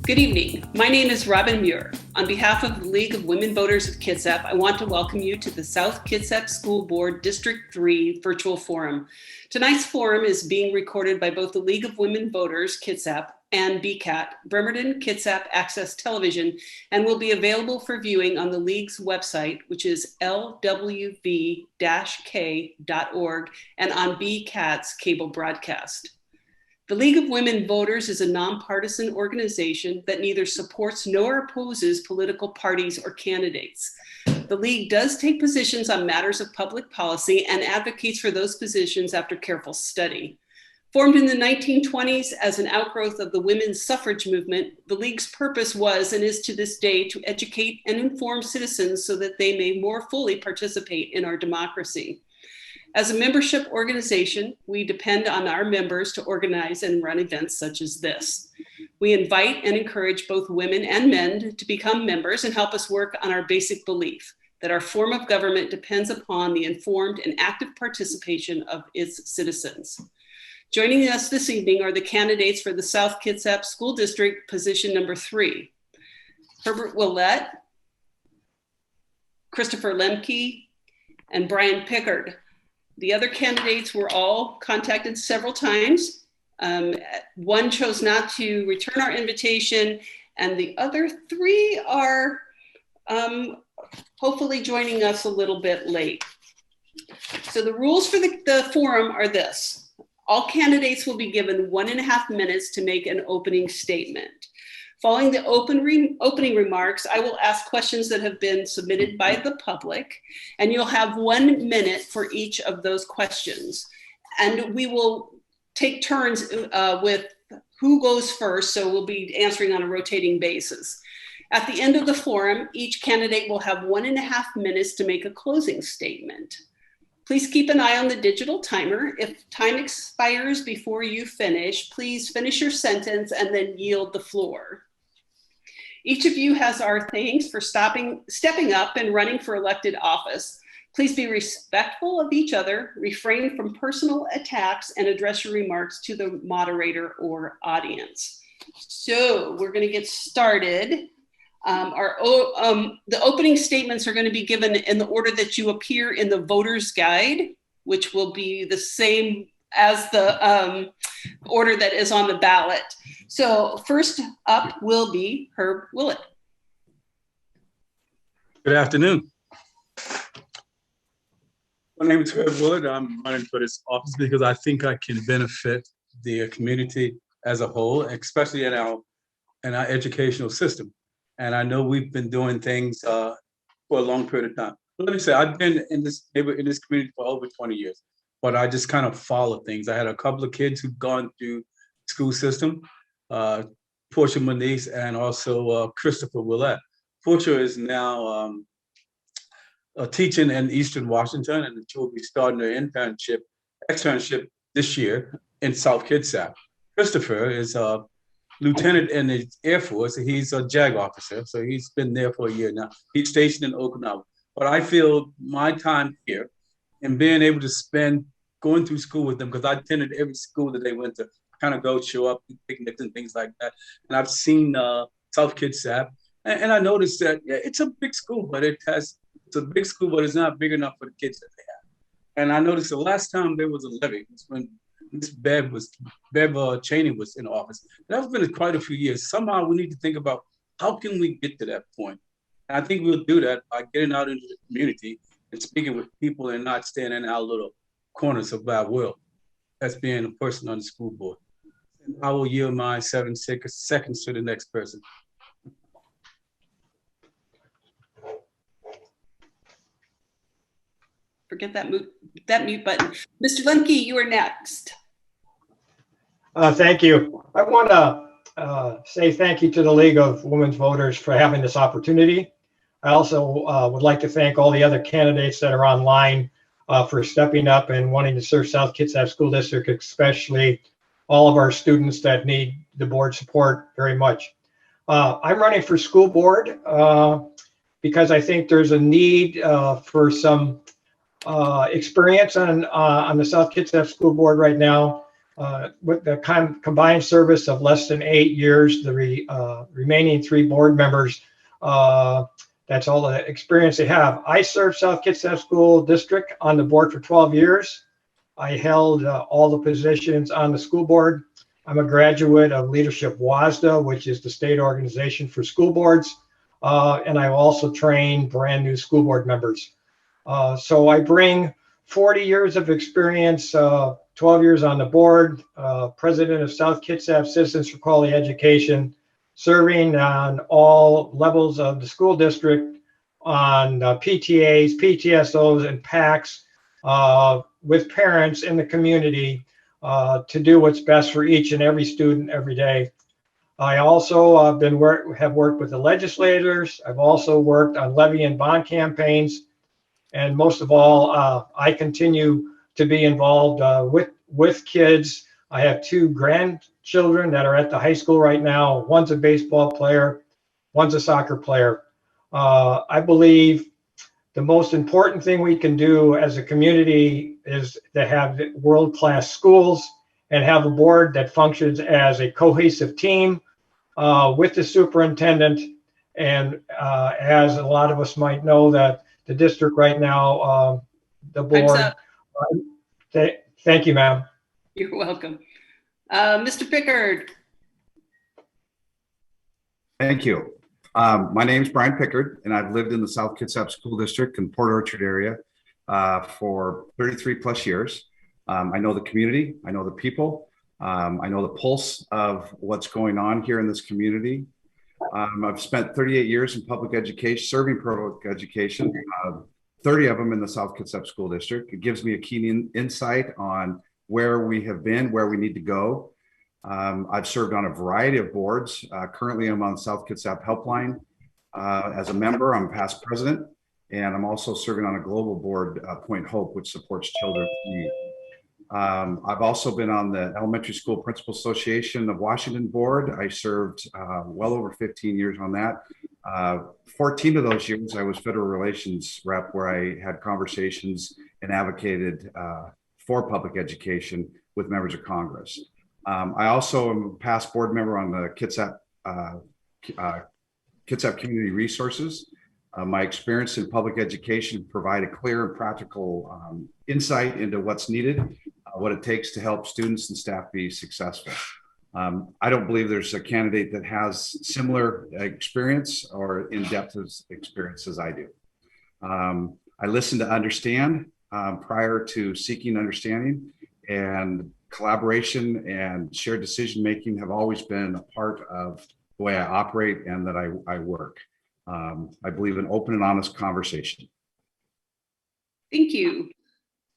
Good evening. My name is Robin Muir. On behalf of the League of Women Voters of Kitsap, I want to welcome you to the South Kitsap School Board District 3 Virtual Forum. Tonight's forum is being recorded by both the League of Women Voters Kitsap and BCAT, Bremerton-Kitsap Access Television, and will be available for viewing on the League's website, which is lwv-k.org, and on BCAT's cable broadcast. The League of Women Voters is a nonpartisan organization that neither supports nor opposes political parties or candidates. The League does take positions on matters of public policy and advocates for those positions after careful study. Formed in the 1920s as an outgrowth of the women's suffrage movement, the League's purpose was and is to this day to educate and inform citizens so that they may more fully participate in our democracy. As a membership organization, we depend on our members to organize and run events such as this. We invite and encourage both women and men to become members and help us work on our basic belief that our form of government depends upon the informed and active participation of its citizens. Joining us this evening are the candidates for the South Kitsap School District position number 3. Herbert Willett, Christopher Lemke, and Brian Pickard. The other candidates were all contacted several times. One chose not to return our invitation, and the other 3 are hopefully joining us a little bit late. So the rules for the forum are this. All candidates will be given 1.5 minutes to make an opening statement. Following the opening remarks, I will ask questions that have been submitted by the public, and you'll have 1 minute for each of those questions. And we will take turns with who goes first, so we'll be answering on a rotating basis. At the end of the forum, each candidate will have 1.5 minutes to make a closing statement. Please keep an eye on the digital timer. If time expires before you finish, please finish your sentence and then yield the floor. Each of you has our thanks for stepping up and running for elected office. Please be respectful of each other, refrain from personal attacks, and address your remarks to the moderator or audience. So we're going to get started. The opening statements are going to be given in the order that you appear in the voter's guide, which will be the same as the order that is on the ballot. So first up will be Herb Willett. Good afternoon. My name is Herb Willett. I'm running for this office because I think I can benefit the community as a whole, especially in our educational system. And I know we've been doing things for a long period of time. Let me say, I've been in this community for over 20 years, but I just kind of follow things. I had a couple of kids who've gone through school system, Portia Moniz and also Christopher Willett. Portia is now teaching in Eastern Washington, and she will be starting her externship this year in South Kitsap. Christopher is a lieutenant in the Air Force. He's a JAG officer, so he's been there for a year now. He's stationed in Okinawa. But I feel my time here and being able to spend going through school with them, because I attended every school that they went to, kind of go show up, picnics and things like that. And I've seen South Kitsap, and I noticed that it's a big school, but it's a big school, but it's not big enough for the kids that they have. And I noticed the last time there was a levy was when Miss Bev Cheney was in office. That's been quite a few years. Somehow we need to think about how can we get to that point. And I think we'll do that by getting out into the community and speaking with people and not staying in our little corners of our world. That's being a person on the school board. And I will yield my 7 seconds to the next person. Forget that mute button. Mr. Lemke, you are next. Thank you. I want to say thank you to the League of Women's Voters for having this opportunity. I also would like to thank all the other candidates that are online for stepping up and wanting to serve South Kitsap School District, especially all of our students that need the board support very much. I'm running for school board because I think there's a need for some experience on the South Kitsap School Board right now. with the combined service of less than 8 years, the remaining 3 board members, that's all the experience they have. I served South Kitsap School District on the board for 12 years. I held all the positions on the school board. I'm a graduate of Leadership WASDA, which is the state organization for school boards. And I also trained brand new school board members. So I bring 40 years of experience, 12 years on the board, president of South Kitsap Citizens for Quality Education, serving on all levels of the school district on PTAs, PTSOs, and PACs with parents in the community to do what's best for each and every student every day. I also have worked with the legislators. I've also worked on levy and bond campaigns. And most of all, I continue to be involved with kids. I have 2 grandchildren that are at the high school right now. One's a baseball player, one's a soccer player. I believe the most important thing we can do as a community is to have world-class schools and have a board that functions as a cohesive team with the superintendent. And as a lot of us might know, that the district right now, the board. Thank you, ma'am. You're welcome. Mr. Pickard. Thank you. My name is Brian Pickard, and I've lived in the South Kitsap School District in Port Orchard area for 33 plus years. I know the community, I know the people, I know the pulse of what's going on here in this community. I've spent 38 years in public education, serving public education, 30 of them in the South Kitsap School District. It gives me a keen insight on where we have been, where we need to go. I've served on a variety of boards. Currently, I'm on South Kitsap Helpline as a member. I'm past president, and I'm also serving on a global board, Point Hope, which supports children in need. I've also been on the Elementary School Principal Association of Washington board. I served well over 15 years on that. 14 of those years, I was federal relations rep, where I had conversations and advocated for public education with members of Congress. I also am a past board member on the Kitsap Community Resources. My experience in public education provide a clear and practical insight into what's needed, what it takes to help students and staff be successful. I don't believe there's a candidate that has similar experience or in-depth experience as I do. I listen to understand prior to seeking understanding, and collaboration and shared decision-making have always been a part of the way I operate and that I work. I believe in open and honest conversation. Thank you.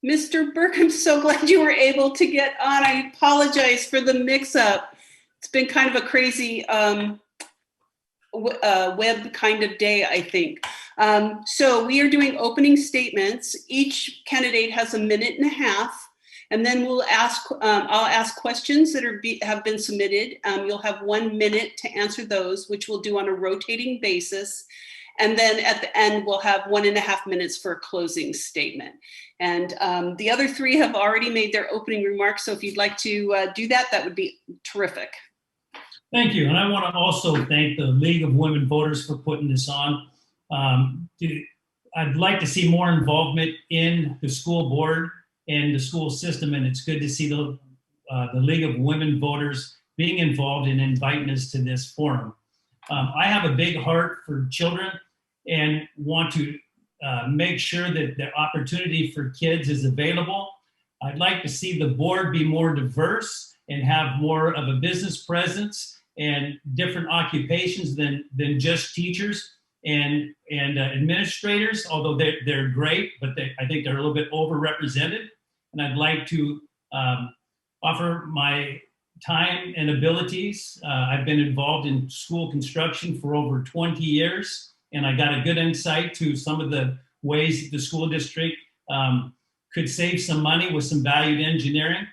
Mr. Burk, I'm so glad you were able to get on. I apologize for the mix-up. It's been kind of a crazy web kind of day, I think. So we are doing opening statements. Each candidate has 1.5 minutes, and then we'll ask. I'll ask questions that have been submitted. You'll have 1 minute to answer those, which we'll do on a rotating basis. And then at the end, we'll have 1.5 minutes for a closing statement. And the other 3 have already made their opening remarks. So if you'd like to do that, that would be terrific. Thank you. And I want to also thank the League of Women Voters for putting this on. I'd like to see more involvement in the school board and the school system. And it's good to see the League of Women Voters being involved and inviting us to this forum. I have a big heart for children and want to make sure that the opportunity for kids is available. I'd like to see the board be more diverse and have more of a business presence and different occupations than just teachers and administrators, although they're great, but I think they're a little bit overrepresented. And I'd like to offer my time and abilities. I've been involved in school construction for over 20 years, and I got a good insight to some of the ways the school district could save some money with some valued engineering.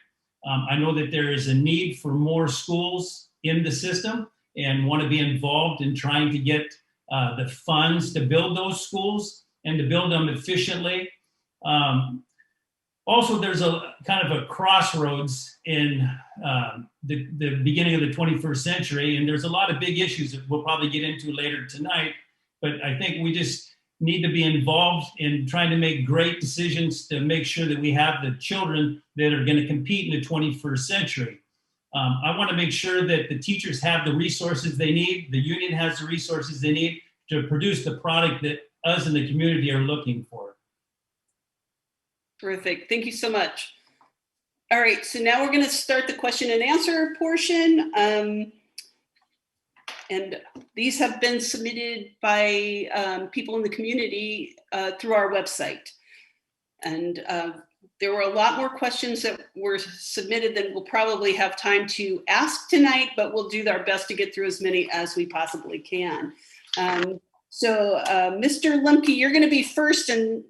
I know that there is a need for more schools in the system and want to be involved in trying to get the funds to build those schools and to build them efficiently. Also, there's a kind of a crossroads in the beginning of the 21st century, and there's a lot of big issues that we'll probably get into later tonight. But I think we just need to be involved in trying to make great decisions to make sure that we have the children that are going to compete in the 21st century. I want to make sure that the teachers have the resources they need, the union has the resources they need to produce the product that us in the community are looking for. Terrific. Thank you so much. All right, so now we're going to start the question and answer portion. And these have been submitted by people in the community through our website. And there were a lot more questions that were submitted than we'll probably have time to ask tonight, but we'll do our best to get through as many as we possibly can. So Mr. Lemke, you're going to be first in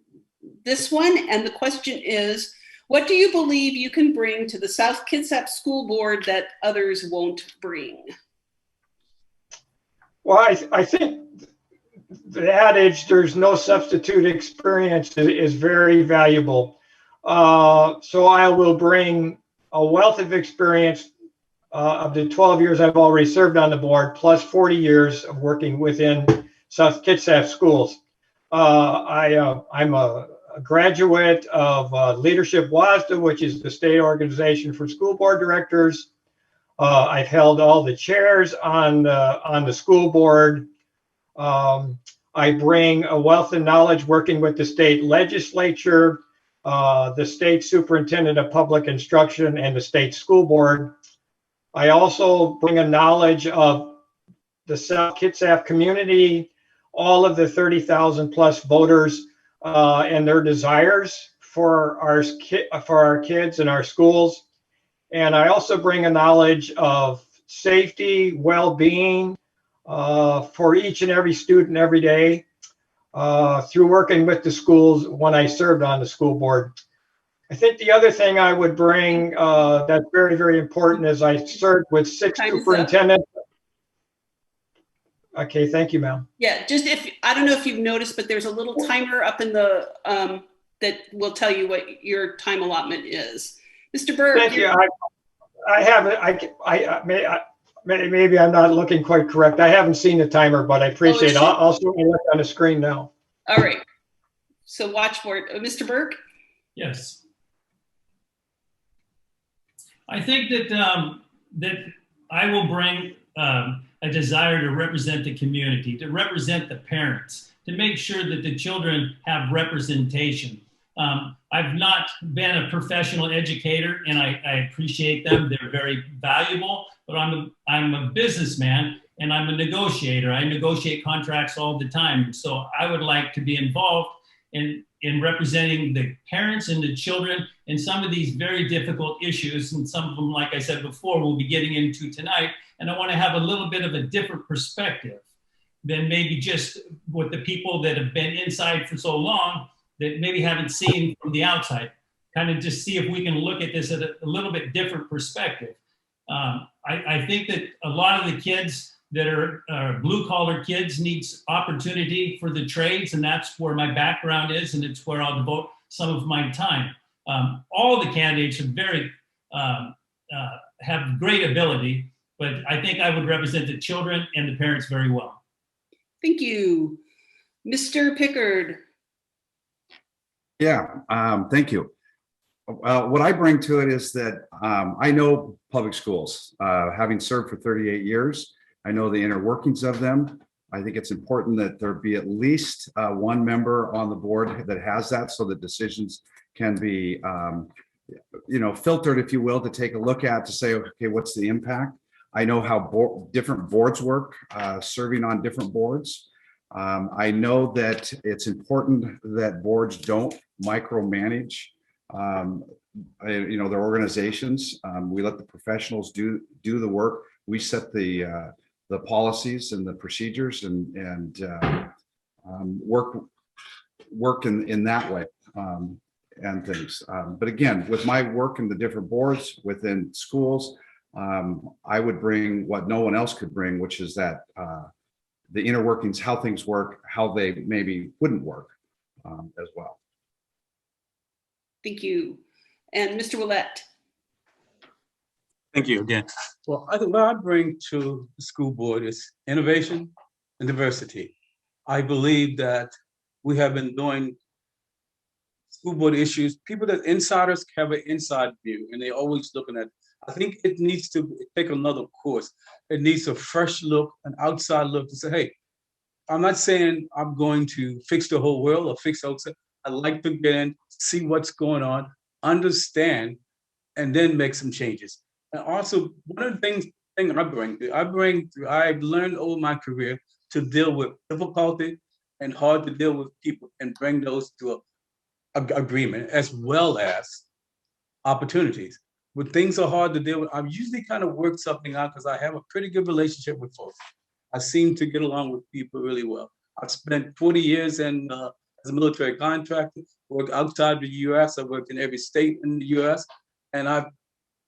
this one. And the question is, what do you believe you can bring to the South Kitsap School Board that others won't bring? Well, I think the adage, there's no substitute experience, is very valuable. So I will bring a wealth of experience of the 12 years I've already served on the board, plus 40 years of working within South Kitsap schools. I'm a graduate of Leadership WASDA, which is the state organization for school board directors. I've held all the chairs on the school board. I bring a wealth of knowledge working with the state legislature, the state superintendent of public instruction, and the state school board. I also bring a knowledge of the South Kitsap community, all of the 30,000 plus voters and their desires for our kids and our schools. And I also bring a knowledge of safety, well-being for each and every student every day through working with the schools when I served on the school board. I think the other thing I would bring that's very, very important is I served with 6 superintendents. Okay, thank you, ma'am. Yeah, just I don't know if you've noticed, but there's a little timer up in the, that will tell you what your time allotment is. Mr. Burk. Thank you. I haven't, maybe I'm not looking quite correct. I haven't seen the timer, but I appreciate it. I'll certainly look on the screen now. All right. So watch for it. Mr. Burk? Yes. I think that that I will bring a desire to represent the community, to represent the parents, to make sure that the children have representation. I've not been a professional educator, and I appreciate them. They're very valuable, but I'm a businessman and I'm a negotiator. I negotiate contracts all the time. So I would like to be involved in representing the parents and the children in some of these very difficult issues. And some of them, like I said before, we'll be getting into tonight. And I want to have a little bit of a different perspective than maybe just what the people that have been inside for so long that maybe haven't seen from the outside, kind of just see if we can look at this at a little bit different perspective. I think that a lot of the kids that are blue-collar kids needs opportunity for the trades, and that's where my background is, and it's where I'll devote some of my time. All the candidates are very, have great ability, but I think I would represent the children and the parents very well. Thank you. Mr. Pickard. Yeah, thank you. What I bring to it is that I know public schools, having served for 38 years. I know the inner workings of them. I think it's important that there be at least one member on the board that has that, so that decisions can be, filtered, if you will, to take a look at to say, okay, what's the impact? I know how different boards work, serving on different boards. I know that it's important that boards don't micromanage, their organizations. We let the professionals do the work. We set the policies and the procedures and work in that way and things. But again, with my work in the different boards within schools, I would bring what no one else could bring, which is that the inner workings, how things work, how they maybe wouldn't work as well. Thank you. And Mr. Willett. Thank you again. Well, I think what I bring to the school board is innovation and diversity. I believe that we have been doing school board issues. People that insiders have an inside view and they're always looking at. I think it needs to take another course. It needs a fresh look, an outside look to say, hey, I'm not saying I'm going to fix the whole world or fix outside. I like to get in, see what's going on, understand, and then make some changes. And also, one of the things I've learned over my career to deal with difficulty and hard to deal with people and bring those to a agreement as well as opportunities. When things are hard to deal with, I usually kind of work something out because I have a pretty good relationship with folks. I seem to get along with people really well. I've spent 40 years as a military contractor, worked outside the US. I worked in every state in the US, and I've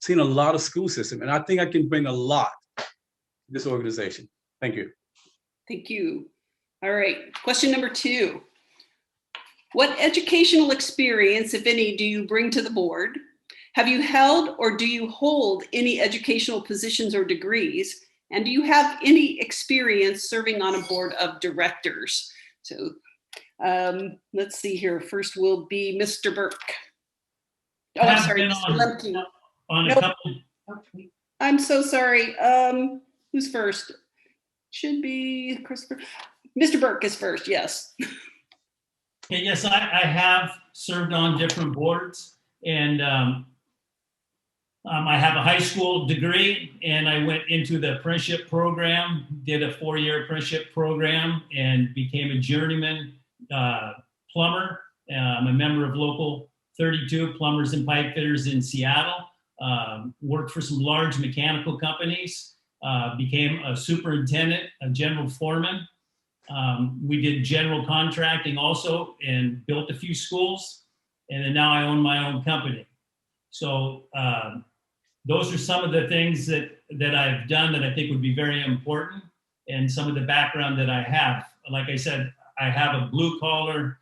seen a lot of school system, and I think I can bring a lot to this organization. Thank you. Thank you. All right, question number 2. What educational experience, if any, do you bring to the board? Have you held or do you hold any educational positions or degrees? And do you have any experience serving on a board of directors? So let's see here. First will be Mr. Burk. Oh, I'm sorry, Mr. Lemke. I'm so sorry. Who's first? Should be Christopher. Mr. Burk is first, yes. Yes, I have served on different boards, and I have a high school degree, and I went into the apprenticeship program, did a 4-year apprenticeship program, and became a journeyman plumber. I'm a member of Local 32 Plumbers and Pipe Fitters in Seattle. Worked for some large mechanical companies, became a superintendent, a general foreman. We did general contracting also and built a few schools. And then now I own my own company. So those are some of the things that I've done that I think would be very important, and some of the background that I have. Like I said, I have a blue collar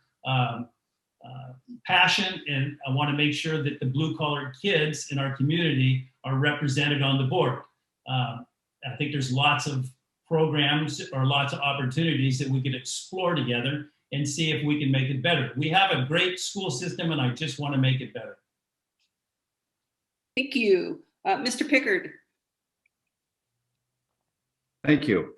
passion, and I want to make sure that the blue collar kids in our community are represented on the board. I think there's lots of programs or lots of opportunities that we could explore together and see if we can make it better. We have a great school system, and I just want to make it better. Thank you. Mr. Pickard. Thank you.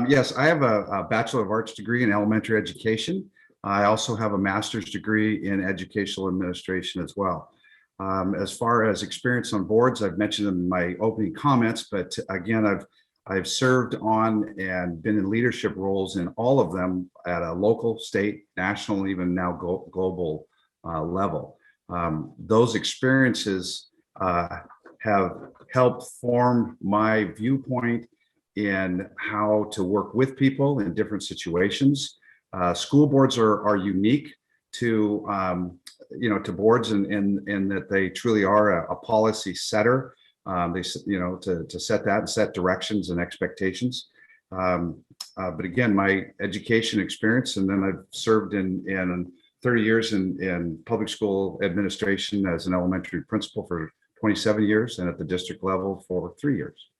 Yes, I have a Bachelor of Arts degree in elementary education. I also have a master's degree in educational administration as well. As far as experience on boards, I've mentioned in my opening comments, but again, I've served on and been in leadership roles in all of them at a local, state, national, even now global level. Those experiences have helped form my viewpoint in how to work with people in different situations. School boards are unique to to boards in that they truly are a policy setter. They to set that and set directions and expectations. But again, my education experience, and then I've served in 30 years in public school administration as an elementary principal for 27 years, and at the district level for 3 years.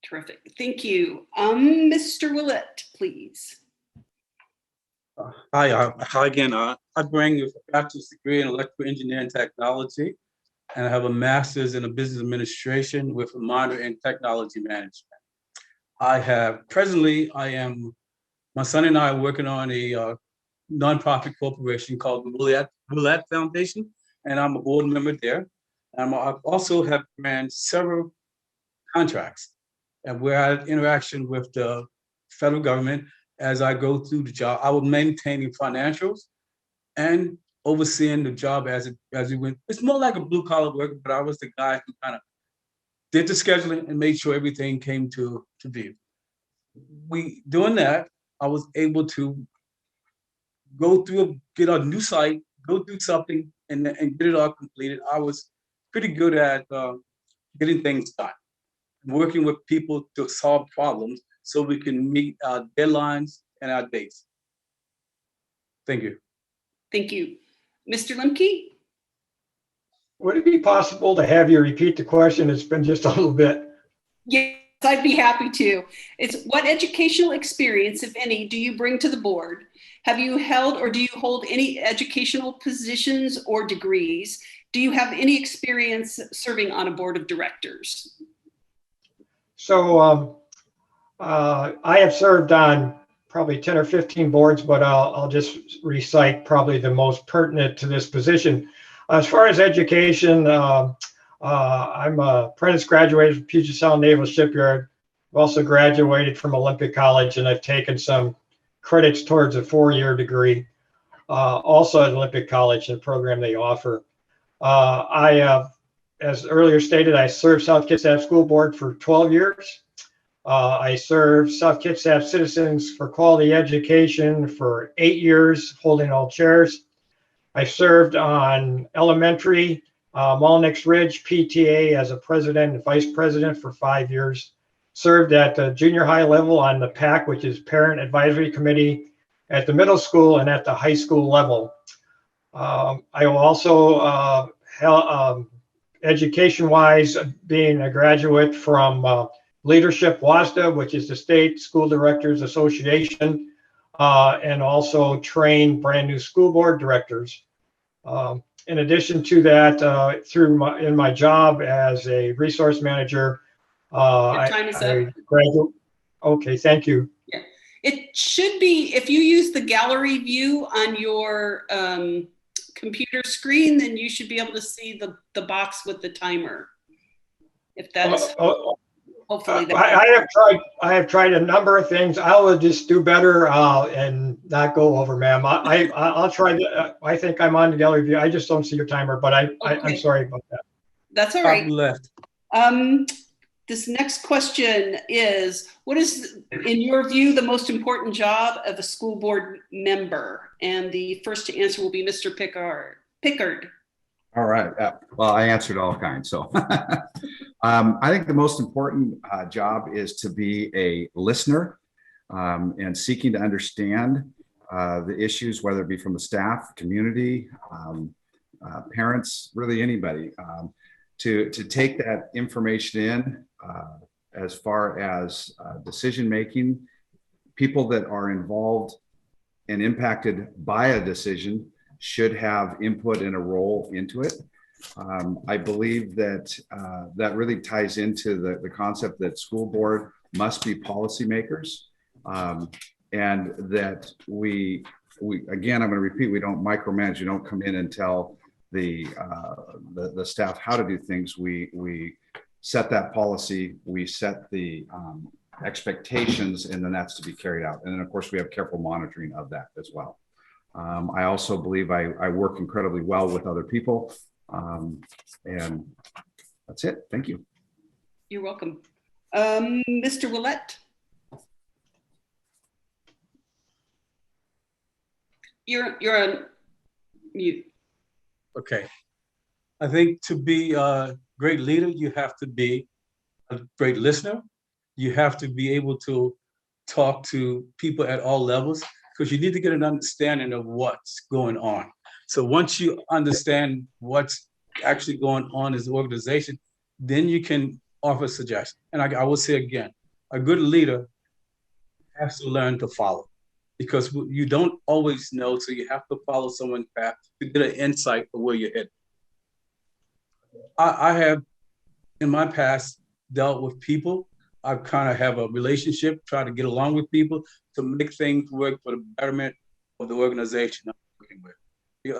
Terrific. Thank you. Mr. Willett, please. Hi again. I bring a bachelor's degree in electrical engineering technology, and I have a master's in business administration with a minor in technology management. My son and I are working on a nonprofit corporation called the Willett Foundation, and I'm a board member there. I also have ran several contracts, and where I had interaction with the federal government. As I go through the job, I was maintaining financials and overseeing the job as we went. It's more like a blue collar worker, but I was the guy who kind of did the scheduling and made sure everything came to view. Doing that, I was able to get a new site, go do something, and get it all completed. I was pretty good at getting things done, working with people to solve problems so we can meet our deadlines and our dates. Thank you. Thank you. Mr. Lemke? Would it be possible to have you repeat the question? It's been just a little bit. Yes, I'd be happy to. It's what educational experience, if any, do you bring to the board? Have you held or do you hold any educational positions or degrees? Do you have any experience serving on a board of directors? So I have served on probably 10 or 15 boards, but I'll just recite probably the most pertinent to this position. As far as education, I'm an apprentice graduated from Puget Sound Naval Shipyard. I've also graduated from Olympic College, and I've taken some credits towards a 4-year degree, also at Olympic College, the program they offer. As earlier stated, I served South Kitsap School Board for 12 years. I served South Kitsap Citizens for Quality Education for 8 years, holding all chairs. I served on elementary, Mullenix Ridge PTA as a president and vice president for 5 years. Served at the junior high level on the PAC, which is Parent Advisory Committee, at the middle school and at the high school level. I also education-wise, being a graduate from Leadership WASDA, which is the State School Directors Association, and also train brand new school board directors. In addition to that, in my job as a resource manager, Your time is up. Okay, thank you. Yeah. It should be, if you use the gallery view on your computer screen, then you should be able to see the box with the timer. If that's hopefully that. I have tried a number of things. I will just do better and not go over, ma'am. I'll try. I think I'm on the gallery view. I just don't see your timer, but I'm sorry about that. That's all right. Top left. This next question is, what is, in your view, the most important job of a school board member? And the first to answer will be Mr. Pickard. All right. Well, I answered all kinds. So I think the most important job is to be a listener and seeking to understand the issues, whether it be from the staff, community, parents, really anybody, to take that information in as far as decision making. People that are involved and impacted by a decision should have input and a role into it. I believe that that really ties into the concept that school board must be policymakers, and that we again, I'm going to repeat, we don't micromanage. We don't come in and tell the staff how to do things. We set that policy, we set the expectations, and then that's to be carried out. And then of course we have careful monitoring of that as well. I also believe I work incredibly well with other people. And that's it. Thank you. You're welcome. Mr. Willett. You're on mute. Okay. I think to be a great leader, you have to be a great listener. You have to be able to talk to people at all levels, because you need to get an understanding of what's going on. So once you understand what's actually going on as an organization, then you can offer suggestions. And I will say again, a good leader has to learn to follow, because you don't always know, so you have to follow someone's path to get an insight of where you're headed. I have, in my past, dealt with people. I kind of have a relationship, try to get along with people to make things work for the betterment of the organization I'm working with.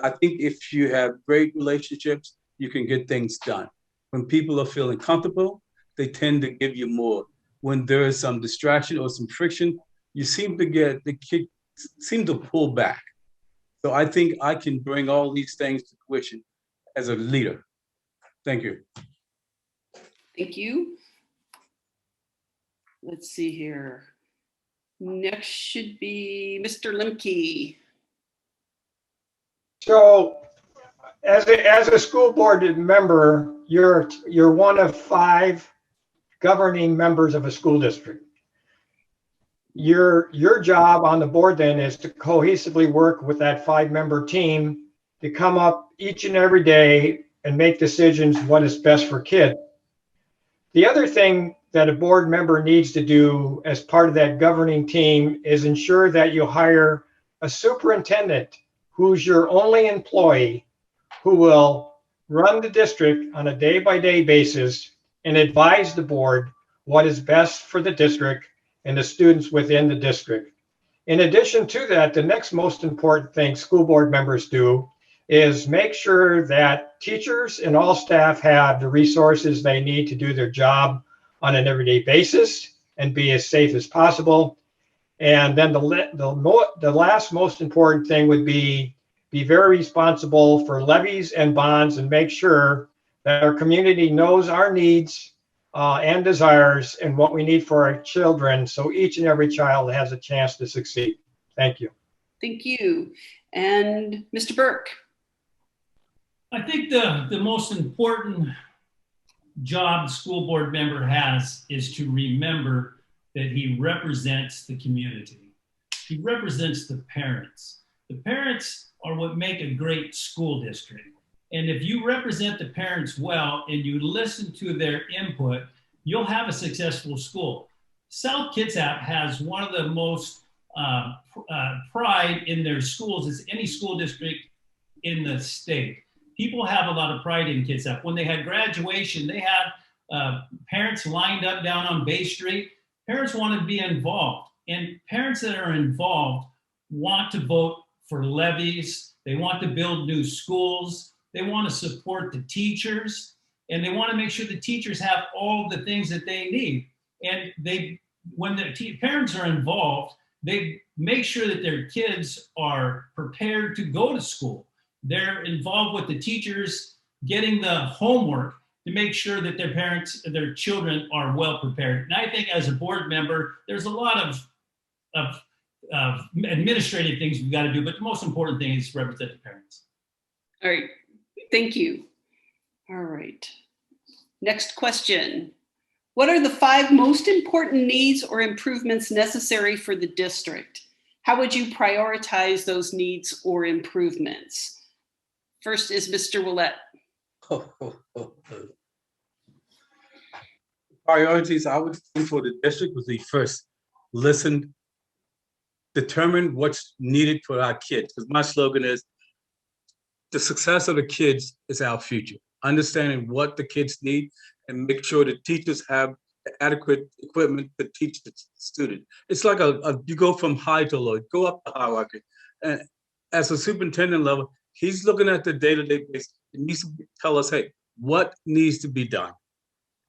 I think if you have great relationships, you can get things done. When people are feeling comfortable, they tend to give you more. When there is some distraction or some friction, you seem to pull back. So I think I can bring all these things to fruition as a leader. Thank you. Thank you. Let's see here. Next should be Mr. Lemke. So as a school board member, you're one of 5 governing members of a school district. Your job on the board then is to cohesively work with that 5-member team to come up each and every day and make decisions what is best for kids. The other thing that a board member needs to do as part of that governing team is ensure that you hire a superintendent who's your only employee, who will run the district on a day-by-day basis and advise the board what is best for the district and the students within the district. In addition to that, the next most important thing school board members do is make sure that teachers and all staff have the resources they need to do their job on an everyday basis and be as safe as possible. And then the last most important thing would be very responsible for levies and bonds and make sure that our community knows our needs and desires and what we need for our children, so each and every child has a chance to succeed. Thank you. Thank you. And Mr. Burke. I think the most important job the school board member has is to remember that he represents the community. He represents the parents. The parents are what make a great school district. And if you represent the parents well and you listen to their input, you'll have a successful school. South Kitsap has one of the most pride in their schools as any school district in the state. People have a lot of pride in Kitsap. When they had graduation, they had parents lined up down on Bay Street. Parents want to be involved. And parents that are involved want to vote for levies. They want to build new schools. They want to support the teachers. And they want to make sure the teachers have all the things that they need. And when the parents are involved, they make sure that their kids are prepared to go to school. They're involved with the teachers getting the homework to make sure that their children are well prepared. And I think as a board member, there's a lot of administrative things we've got to do, but the most important thing is to represent the parents. All right, thank you. All right, next question. What are the 5 most important needs or improvements necessary for the district? How would you prioritize those needs or improvements? First is Mr. Willett. Priorities I would think for the district would be first, listen, determine what's needed for our kids. Because my slogan is, the success of the kids is our future. Understanding what the kids need and make sure the teachers have adequate equipment to teach the student. It's like you go from high to low, go up the hierarchy. And as a superintendent level, he's looking at the day-to-day basis. He needs to tell us, hey, what needs to be done?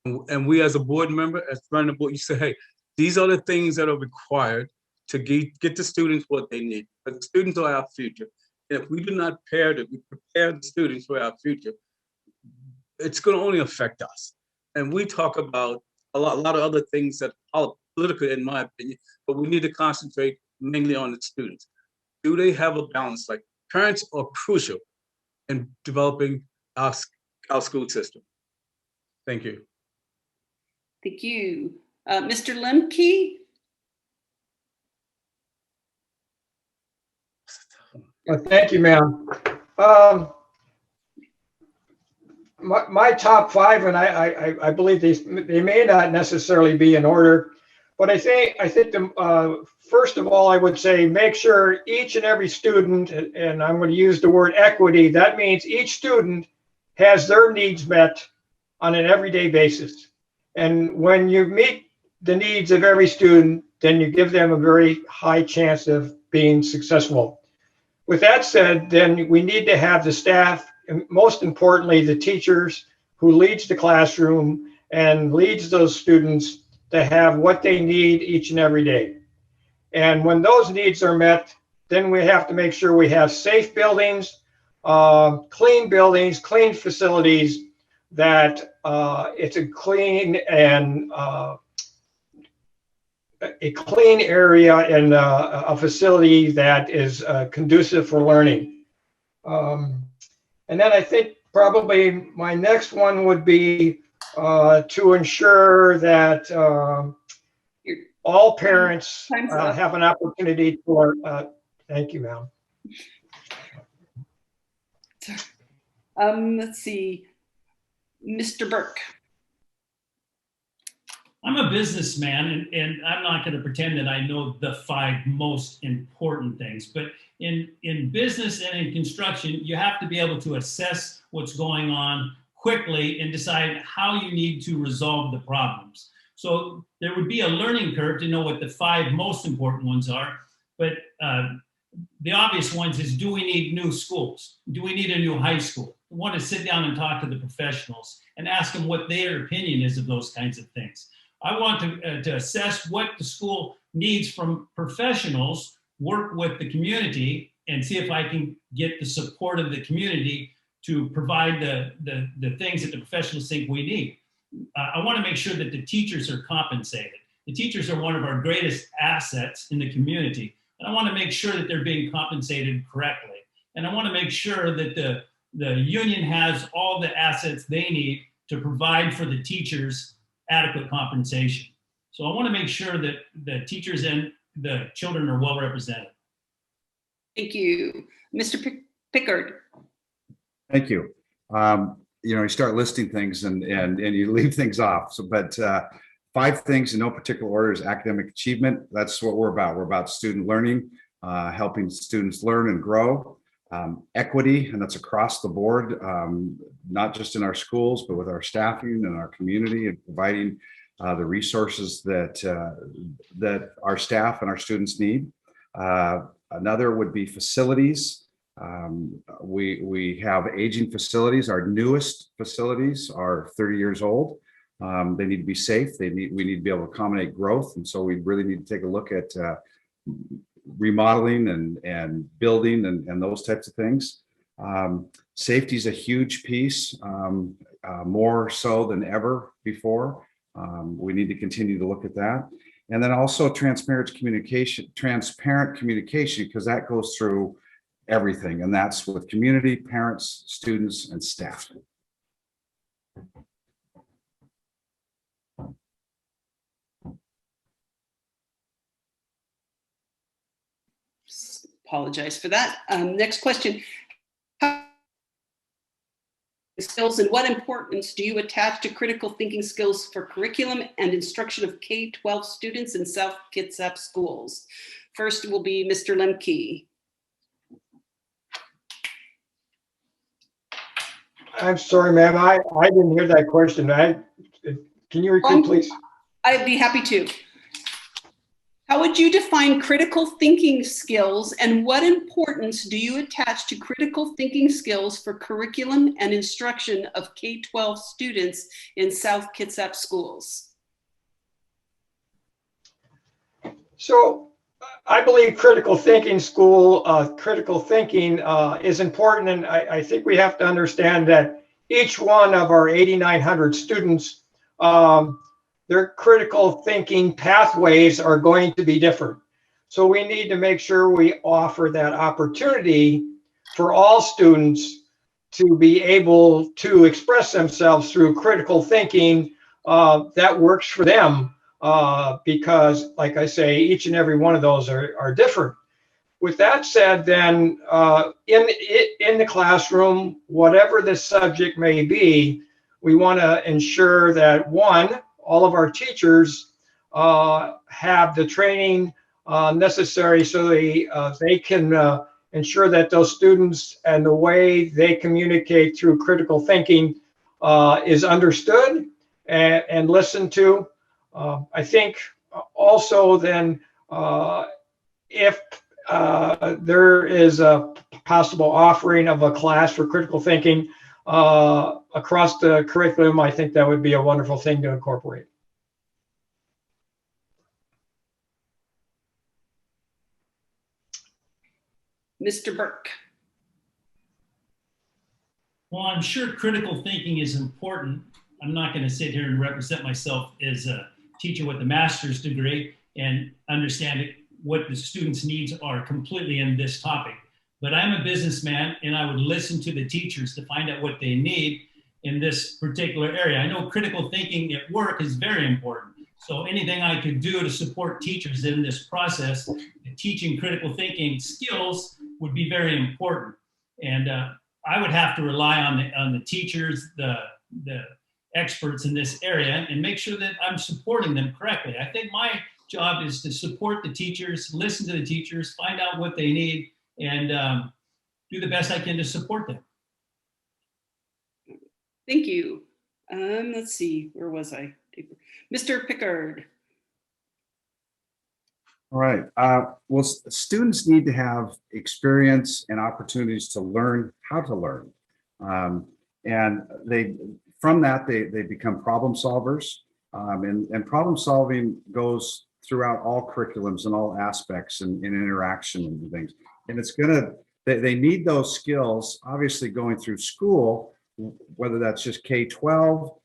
And we as a board member, as running the board, you say, hey, these are the things that are required to get the students what they need. But the students are our future. And if we do not prepare the students for our future, it's going to only affect us. And we talk about a lot of other things that are political, in my opinion, but we need to concentrate mainly on the students. Do they have a balance? Like, parents are crucial in developing our school system. Thank you. Thank you. Mr. Lemke? Thank you, ma'am. My top 5, and I believe they may not necessarily be in order, but I think first of all, I would say make sure each and every student, and I'm going to use the word equity, that means each student has their needs met on an everyday basis. And when you meet the needs of every student, then you give them a very high chance of being successful. With that said, then we need to have the staff, and most importantly, the teachers who leads the classroom and leads those students to have what they need each and every day. And when those needs are met, then we have to make sure we have safe buildings, clean facilities, that it's a clean and a clean area and a facility that is conducive for learning. And then I think probably my next one would be to ensure that all parents have an opportunity for, thank you, ma'am. Let's see, Mr. Burke. I'm a businessman, and I'm not going to pretend that I know the 5 most important things. But in business and in construction, you have to be able to assess what's going on quickly and decide how you need to resolve the problems. So there would be a learning curve to know what the 5 most important ones are. But the obvious ones is, do we need new schools? Do we need a new high school? We want to sit down and talk to the professionals and ask them what their opinion is of those kinds of things. I want to assess what the school needs from professionals, work with the community, and see if I can get the support of the community to provide the things that the professionals think we need. I want to make sure that the teachers are compensated. The teachers are one of our greatest assets in the community. And I want to make sure that they're being compensated correctly. And I want to make sure that the union has all the assets they need to provide for the teachers adequate compensation. So I want to make sure that the teachers and the children are well represented. Thank you. Mr. Pickard. Thank you. You start listing things and you leave things off. So, but 5 things in no particular order is academic achievement. That's what we're about. We're about student learning, helping students learn and grow. Equity, and that's across the board, not just in our schools, but with our staffing and our community, and providing the resources that our staff and our students need. Another would be facilities. We have aging facilities. Our newest facilities are 30 years old. They need to be safe. We need to be able to accommodate growth, and so we really need to take a look at remodeling and building and those types of things. Safety is a huge piece, more so than ever before. We need to continue to look at that. And then also transparent communication, because that goes through everything. And that's with community, parents, students, and staff. Apologize for that. Next question. Skills, and what importance do you attach to critical thinking skills for curriculum and instruction of K-12 students in South Kitsap schools? First will be Mr. Lemke. I'm sorry, ma'am. I didn't hear that question. Can you repeat, please? I'd be happy to. How would you define critical thinking skills, and what importance do you attach to critical thinking skills for curriculum and instruction of K-12 students in South Kitsap schools? So I believe critical thinking is important, and I think we have to understand that each one of our 8,900 students, their critical thinking pathways are going to be different. So we need to make sure we offer that opportunity for all students to be able to express themselves through critical thinking that works for them, because, like I say, each and every one of those are different. With that said, then in the classroom, whatever the subject may be, we want to ensure that, one, all of our teachers have the training necessary so they can ensure that those students and the way they communicate through critical thinking is understood and listened to. I think also then if there is a possible offering of a class for critical thinking across the curriculum, I think that would be a wonderful thing to incorporate. Mr. Burke. Well, I'm sure critical thinking is important. I'm not going to sit here and represent myself as a teacher with a master's degree and understand what the students' needs are completely in this topic. But I'm a businessman, and I would listen to the teachers to find out what they need in this particular area. I know critical thinking at work is very important. So anything I could do to support teachers in this process, teaching critical thinking skills would be very important. And I would have to rely on the teachers, the experts in this area, and make sure that I'm supporting them correctly. I think my job is to support the teachers, listen to the teachers, find out what they need, and do the best I can to support them. Thank you. Let's see, where was I? Mr. Pickard. All right. Well, students need to have experience and opportunities to learn how to learn. And from that, they become problem solvers. And problem solving goes throughout all curriculums and all aspects and interaction and things. And they need those skills, obviously going through school, whether that's just K-12,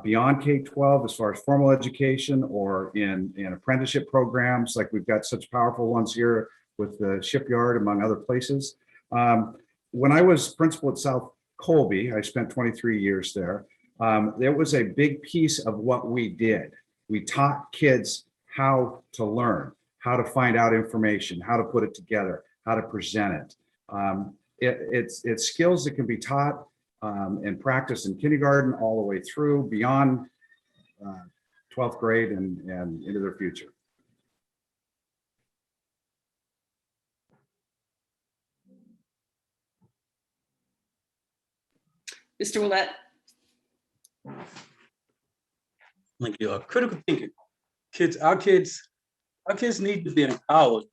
beyond K-12 as far as formal education, or in apprenticeship programs, like we've got such powerful ones here with the shipyard, among other places. When I was principal at South Colby, I spent 23 years there. There was a big piece of what we did. We taught kids how to learn, how to find out information, how to put it together, how to present it. It's skills that can be taught and practiced in kindergarten all the way through beyond 12th grade and into their future. Mr. Willett. Thank you. Critical thinking. Our kids need to be empowered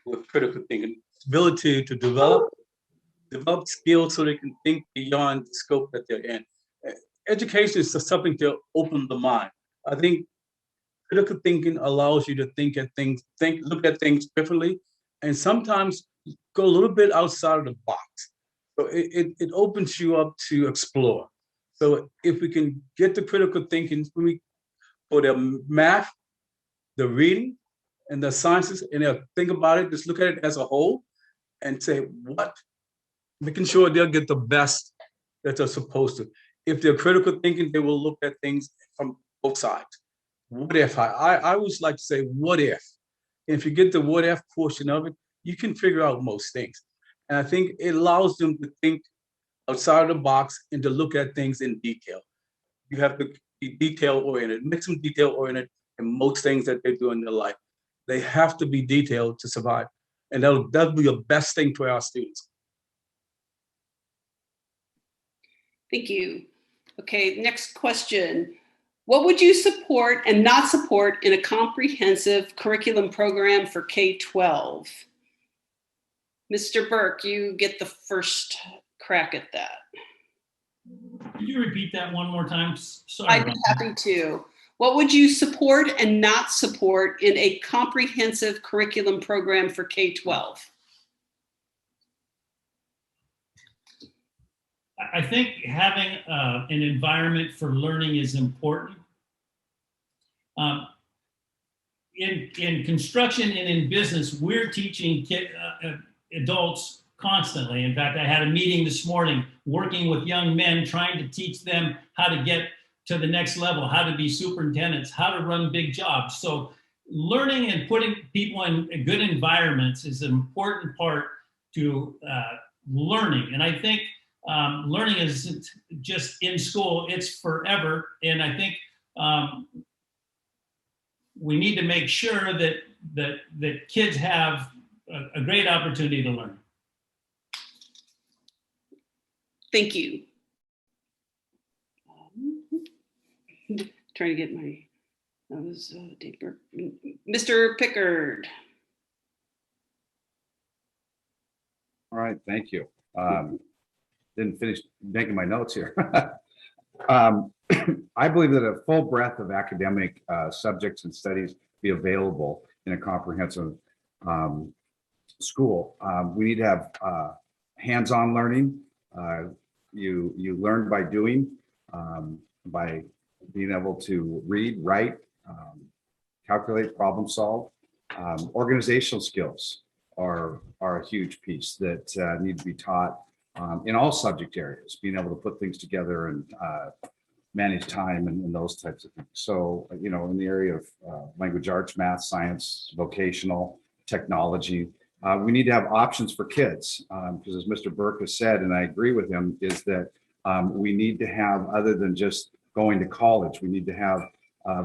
with critical thinking, ability to develop skills so they can think beyond the scope that they're in. Education is something to open the mind. I think critical thinking allows you to look at things differently, and sometimes go a little bit outside of the box. So it opens you up to explore. So if we can get the critical thinking for the math, the reading, and the sciences, and they'll think about it, just look at it as a whole and say, making sure they'll get the best that they're supposed to. If they're critical thinking, they will look at things from both sides. What if? I always like to say, what if? And if you get the what if portion of it, you can figure out most things. And I think it allows them to think outside of the box and to look at things in detail. You have to be detail-oriented, make them detail-oriented in most things that they do in their life. They have to be detailed to survive. And that'll be the best thing for our students. Thank you. Okay, next question. What would you support and not support in a comprehensive curriculum program for K-12? Mr. Burk, you get the first crack at that. Could you repeat that one more time? Sorry. I'd be happy to. What would you support and not support in a comprehensive curriculum program for K-12? I think having an environment for learning is important. In construction and in business, we're teaching adults constantly. In fact, I had a meeting this morning working with young men, trying to teach them how to get to the next level, how to be superintendents, how to run big jobs. So learning and putting people in good environments is an important part to learning. And I think learning isn't just in school, it's forever. And I think we need to make sure that kids have a great opportunity to learn. Thank you. Trying to get that was deeper. Mr. Pickard. All right, thank you. Didn't finish making my notes here. I believe that a full breadth of academic subjects and studies be available in a comprehensive school. We need to have hands-on learning. You learn by doing, by being able to read, write, calculate, problem solve. Organizational skills are a huge piece that need to be taught in all subject areas, being able to put things together and manage time and those types of things. So, in the area of language arts, math, science, vocational, technology, We need to have options for kids, because as Mr. Burk has said, and I agree with him, is that we need to have, other than just going to college, we need to have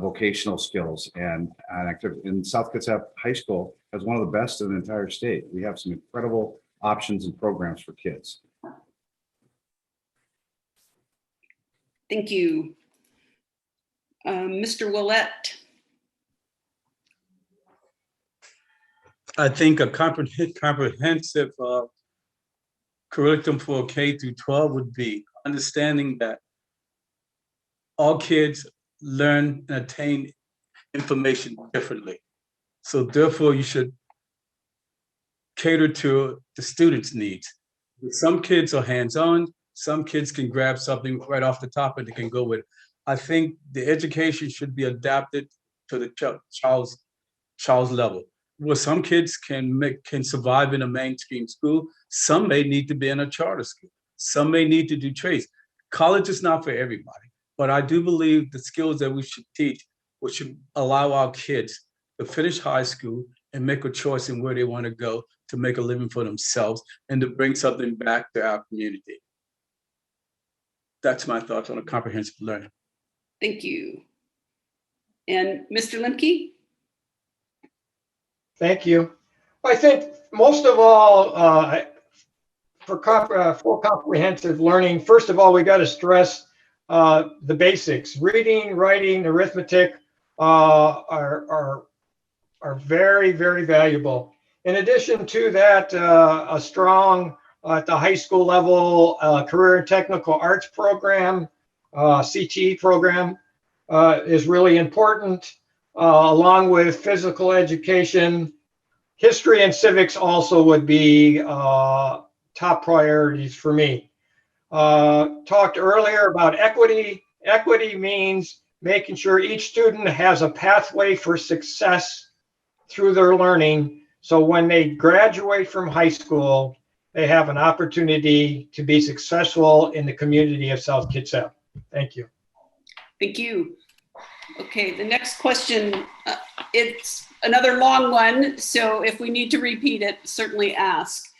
vocational skills and activity. In South Kitsap High School has one of the best in the entire state. We have some incredible options and programs for kids. Thank you. Mr. Willett. I think a comprehensive curriculum for K through 12 would be understanding that all kids learn and attain information differently. So therefore, you should cater to the students' needs. Some kids are hands-on, some kids can grab something right off the top and they can go with it. I think the education should be adapted to the child's level. Well, some kids can survive in a mainstream school. Some may need to be in a charter school. Some may need to do trades. College is not for everybody, but I do believe the skills that we should teach, we should allow our kids to finish high school and make a choice in where they want to go to make a living for themselves and to bring something back to our community. That's my thoughts on a comprehensive learning. Thank you. And Mr. Lemke? Thank you. I think most of all, for full comprehensive learning, first of all, we got to stress the basics. Reading, writing, arithmetic are very, very valuable. In addition to that, a strong, at the high school level, career and technical arts program, CTE program is really important, along with physical education. History and civics also would be top priorities for me. Talked earlier about equity. Equity means making sure each student has a pathway for success through their learning. So when they graduate from high school, they have an opportunity to be successful in the community of South Kitsap. Thank you. Thank you. Okay, the next question, it's another long one, so if we need to repeat it, certainly ask.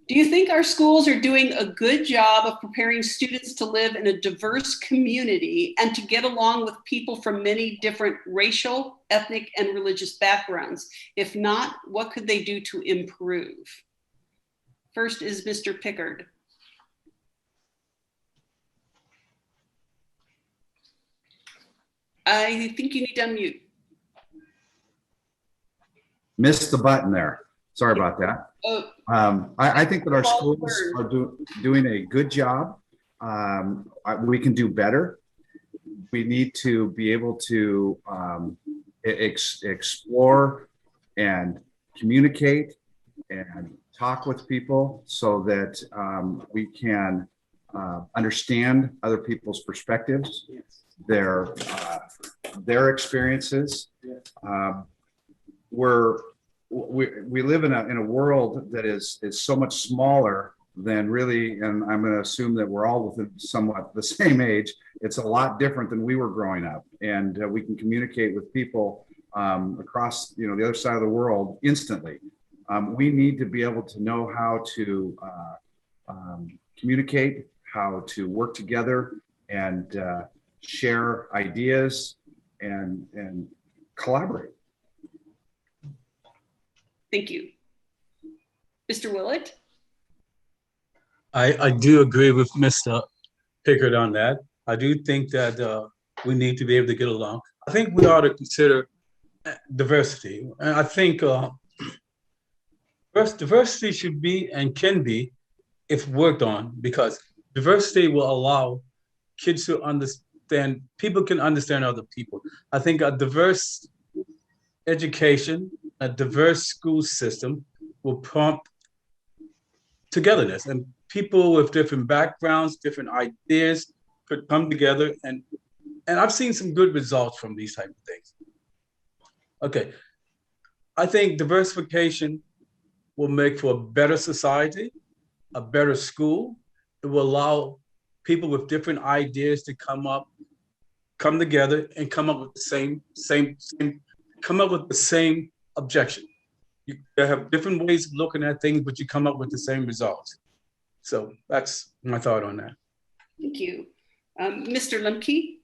Do you think our schools are doing a good job of preparing students to live in a diverse community and to get along with people from many different racial, ethnic, and religious backgrounds? If not, what could they do to improve? First is Mr. Pickard. I think you need to unmute. Missed the button there. Sorry about that. I think that our schools are doing a good job. We can do better. We need to be able to explore and communicate and talk with people so that we can understand other people's perspectives, their experiences. We live in a world that is so much smaller than really, and I'm going to assume that we're all within somewhat the same age. It's a lot different than we were growing up, and we can communicate with people across the other side of the world instantly. We need to be able to know how to communicate, how to work together, and share ideas and collaborate. Thank you. Mr. Willett? I do agree with Mr. Pickard on that. I do think that we need to be able to get along. I think we ought to consider diversity. And I think diversity should be and can be, if worked on, because diversity will allow kids to understand, people can understand other people. I think a diverse education, a diverse school system will prompt togetherness, and people with different backgrounds, different ideas could come together, and I've seen some good results from these type of things. Okay, I think diversification will make for a better society, a better school. It will allow people with different ideas to come together and come up with the same objection. You have different ways of looking at things, but you come up with the same results. So that's my thought on that. Thank you. Mr. Lemke?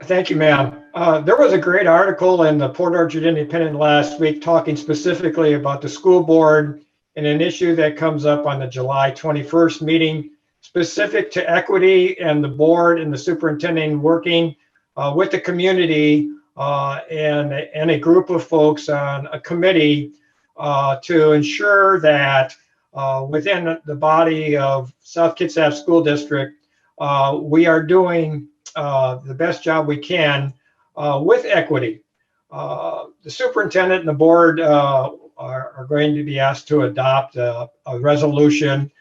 Thank you, ma'am. There was a great article in the Port Orchard Independent last week talking specifically about the school board and an issue that comes up on the July 21st meeting specific to equity and the board and the superintendent working with the community and a group of folks on a committee to ensure that within the body of South Kitsap School District, we are doing the best job we can with equity. The superintendent and the board are going to be asked to adopt a resolution.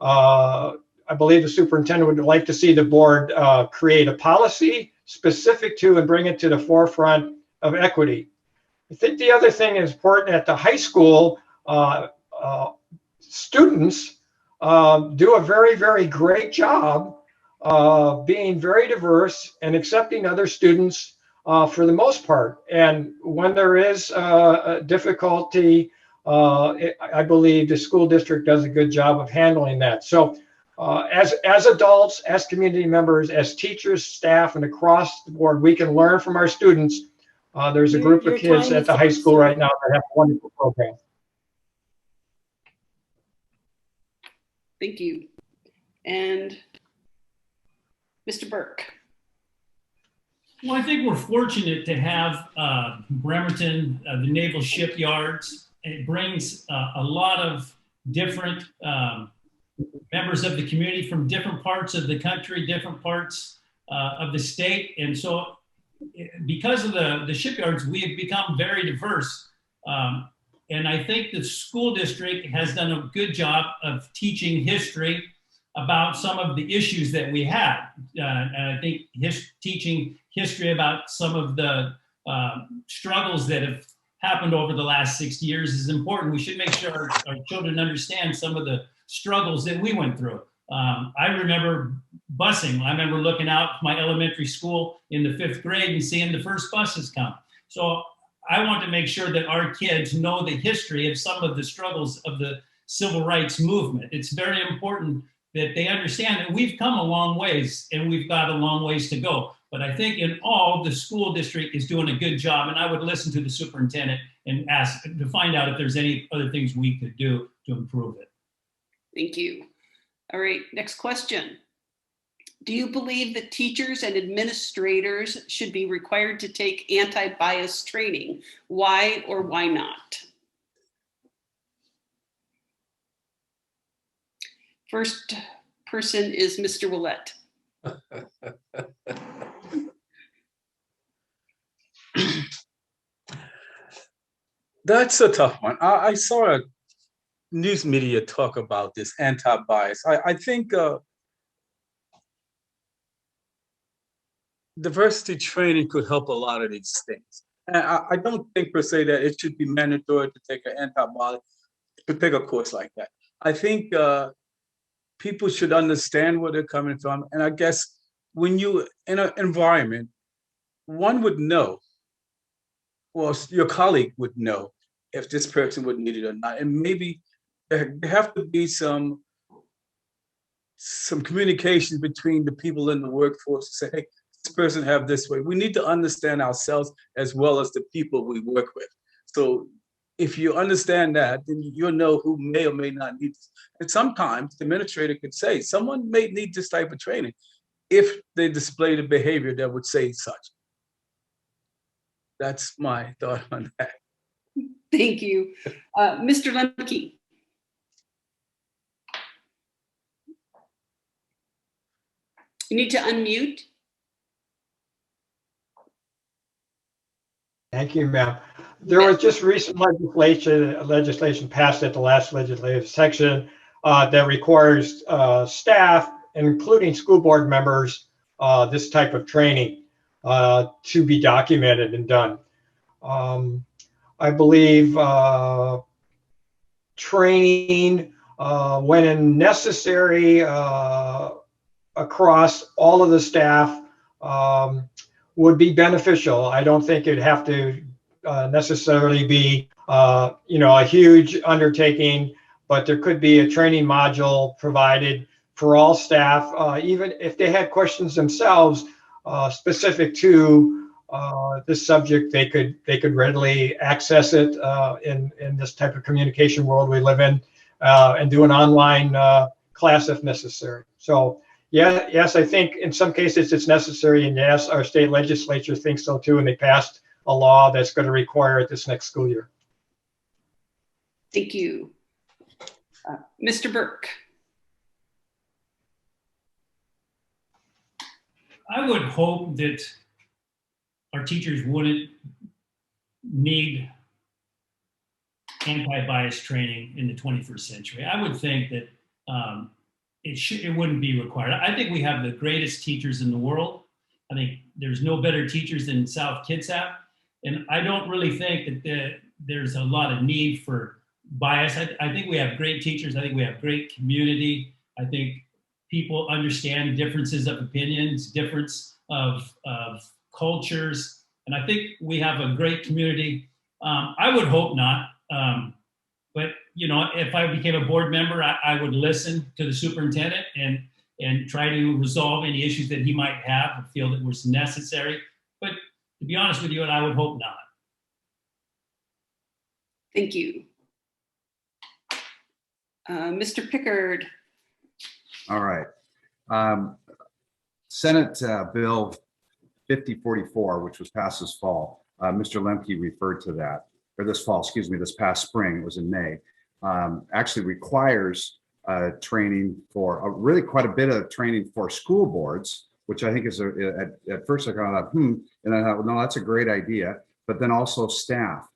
I believe the superintendent would like to see the board create a policy specific to and bring it to the forefront of equity. I think the other thing is important at the high school, students do a very, very great job being very diverse and accepting other students for the most part. And when there is a difficulty, I believe the school district does a good job of handling that. So as adults, as community members, as teachers, staff, and across the board, we can learn from our students. There's a group of kids at the high school right now that have a wonderful program. Thank you. And Mr. Burk? Well, I think we're fortunate to have Bremerton, the naval shipyards. It brings a lot of different members of the community from different parts of the country, different parts of the state. And so because of the shipyards, we have become very diverse. And I think the school district has done a good job of teaching history about some of the issues that we had. And I think teaching history about some of the struggles that have happened over the last 60 years is important. We should make sure our children understand some of the struggles that we went through. I remember busing. I remember looking out my elementary school in the 5th grade and seeing the first buses come. So I want to make sure that our kids know the history of some of the struggles of the civil rights movement. It's very important that they understand that we've come a long ways and we've got a long ways to go. But I think in all, the school district is doing a good job, and I would listen to the superintendent and ask to find out if there's any other things we could do to improve it. Thank you. All right, next question. Do you believe that teachers and administrators should be required to take anti-bias training? Why or why not? First person is Mr. Willett. That's a tough one. I saw a news media talk about this anti-bias. I think diversity training could help a lot of these things. And I don't think per se that it should be mandatory to take an anti-bias, to take a course like that. I think people should understand where they're coming from. And I guess when you in an environment, one would know, well, your colleague would know if this person would need it or not. And maybe there have to be some communication between the people in the workforce to say, hey, this person have this way. We need to understand ourselves as well as the people we work with. So if you understand that, then you'll know who may or may not need this. And sometimes the administrator could say, someone may need this type of training if they display the behavior that would say such. That's my thought on that. Thank you. Mr. Lemke. You need to unmute. Thank you, ma'am. There was just recent legislation passed at the last legislative section that requires staff, including school board members, this type of training to be documented and done. I believe training when necessary across all of the staff would be beneficial. I don't think it'd have to necessarily be, a huge undertaking, but there could be a training module provided for all staff, even if they had questions themselves specific to this subject, they could readily access it in this type of communication world we live in, and do an online class if necessary. So yeah, yes, I think in some cases it's necessary, and yes, our state legislature thinks so too, and they passed a law that's going to require it this next school year. Thank you. Mr. Burke. I would hope that our teachers wouldn't need anti-bias training in the 21st century. I would think that it wouldn't be required. I think we have the greatest teachers in the world. I think there's no better teachers than South Kitsap. And I don't really think that there's a lot of need for bias. I think we have great teachers. I think we have great community. I think people understand differences of opinions, difference of cultures. And I think we have a great community. I would hope not. But, if I became a board member, I would listen to the superintendent and try to resolve any issues that he might have or feel that was necessary. But to be honest with you, I would hope not. Thank you. Mr. Pickard. All right. Senate Bill 5044, which was passed this fall, Mr. Lemke referred to that, or this fall, excuse me, this past spring, it was in May, actually requires training for really quite a bit of training for school boards, which I think is at first I kind of thought, and I thought, well, no, that's a great idea, but then also staff.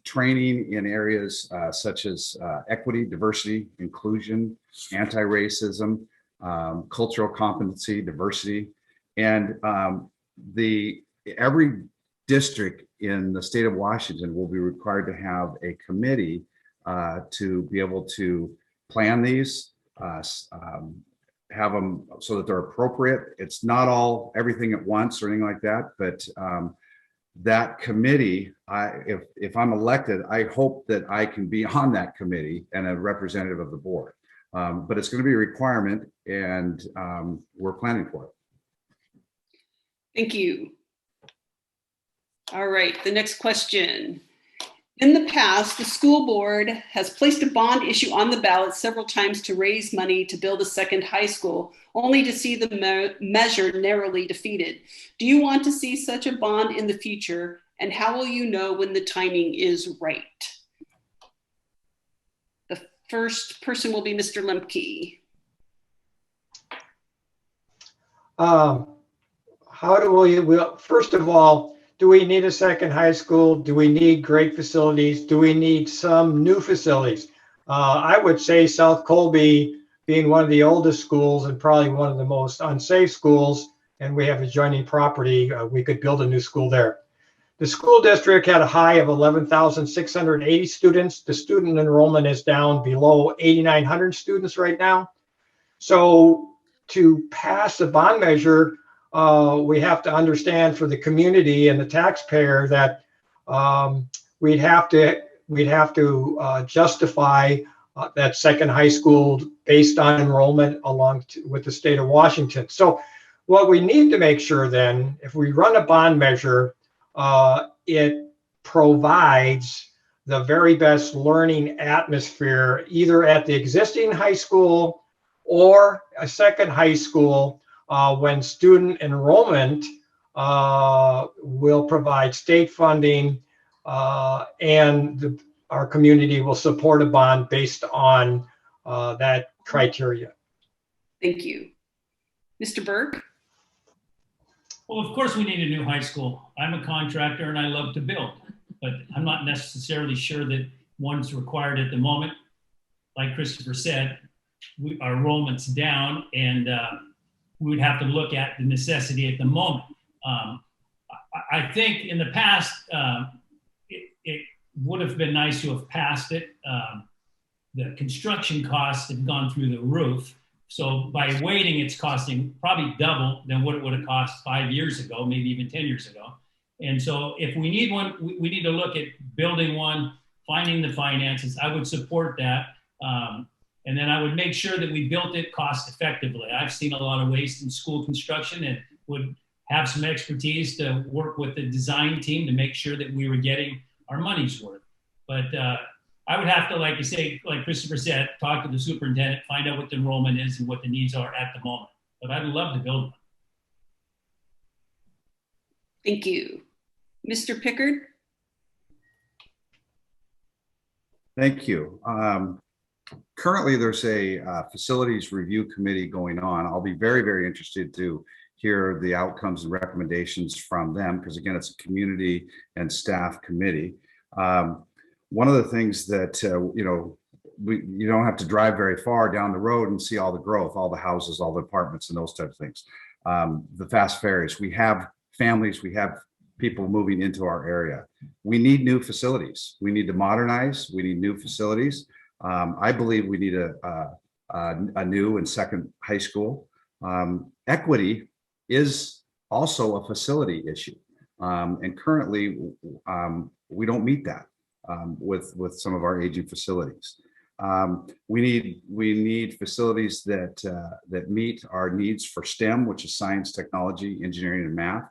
Training in areas such as equity, diversity, inclusion, anti-racism, cultural competency, diversity, and every district in the state of Washington will be required to have a committee to be able to plan these, have them so that they're appropriate. It's not everything at once or anything like that, but that committee, if I'm elected, I hope that I can be on that committee and a representative of the board. But it's going to be a requirement, and we're planning for it. Thank you. All right, the next question. In the past, the school board has placed a bond issue on the ballot several times to raise money to build a second high school, only to see the measure narrowly defeated. Do you want to see such a bond in the future? And how will you know when the timing is right? The first person will be Mr. Lemke. First of all, do we need a second high school? Do we need great facilities? Do we need some new facilities? I would say South Colby, being one of the oldest schools and probably one of the most unsafe schools, and we have adjoining property, we could build a new school there. The school district had a high of 11,680 students. The student enrollment is down below 8,900 students right now. So to pass a bond measure, we have to understand for the community and the taxpayer that we'd have to justify that second high school based on enrollment with the state of Washington. So what we need to make sure then, if we run a bond measure, it provides the very best learning atmosphere either at the existing high school or a second high school, when student enrollment will provide state funding, and our community will support a bond based on that criteria. Thank you. Mr. Burke? Well, of course we need a new high school. I'm a contractor and I love to build, but I'm not necessarily sure that one's required at the moment. Like Christopher said, our enrollment's down, and we would have to look at the necessity at the moment. I think in the past, it would have been nice to have passed it. The construction costs have gone through the roof. So by waiting, it's costing probably double than what it would have cost 5 years ago, maybe even 10 years ago. And so if we need one, we need to look at building one, finding the finances. I would support that. And then I would make sure that we built it cost effectively. I've seen a lot of waste in school construction and would have some expertise to work with the design team to make sure that we were getting our money's worth. But I would have to, like you say, like Christopher said, talk to the superintendent, find out what the enrollment is and what the needs are at the moment. But I'd love to build one. Thank you. Mr. Pickard? Thank you. Currently, there's a facilities review committee going on. I'll be very, very interested to hear the outcomes and recommendations from them, because again, it's a community and staff committee. One of the things that, you don't have to drive very far down the road and see all the growth, all the houses, all the apartments and those types of things. The fast ferries, we have families, we have people moving into our area. We need new facilities. We need to modernize. We need new facilities. I believe we need a new and second high school. Equity is also a facility issue. And currently we don't meet that with some of our aging facilities. We need facilities that meet our needs for STEM, which is science, technology, engineering, and math.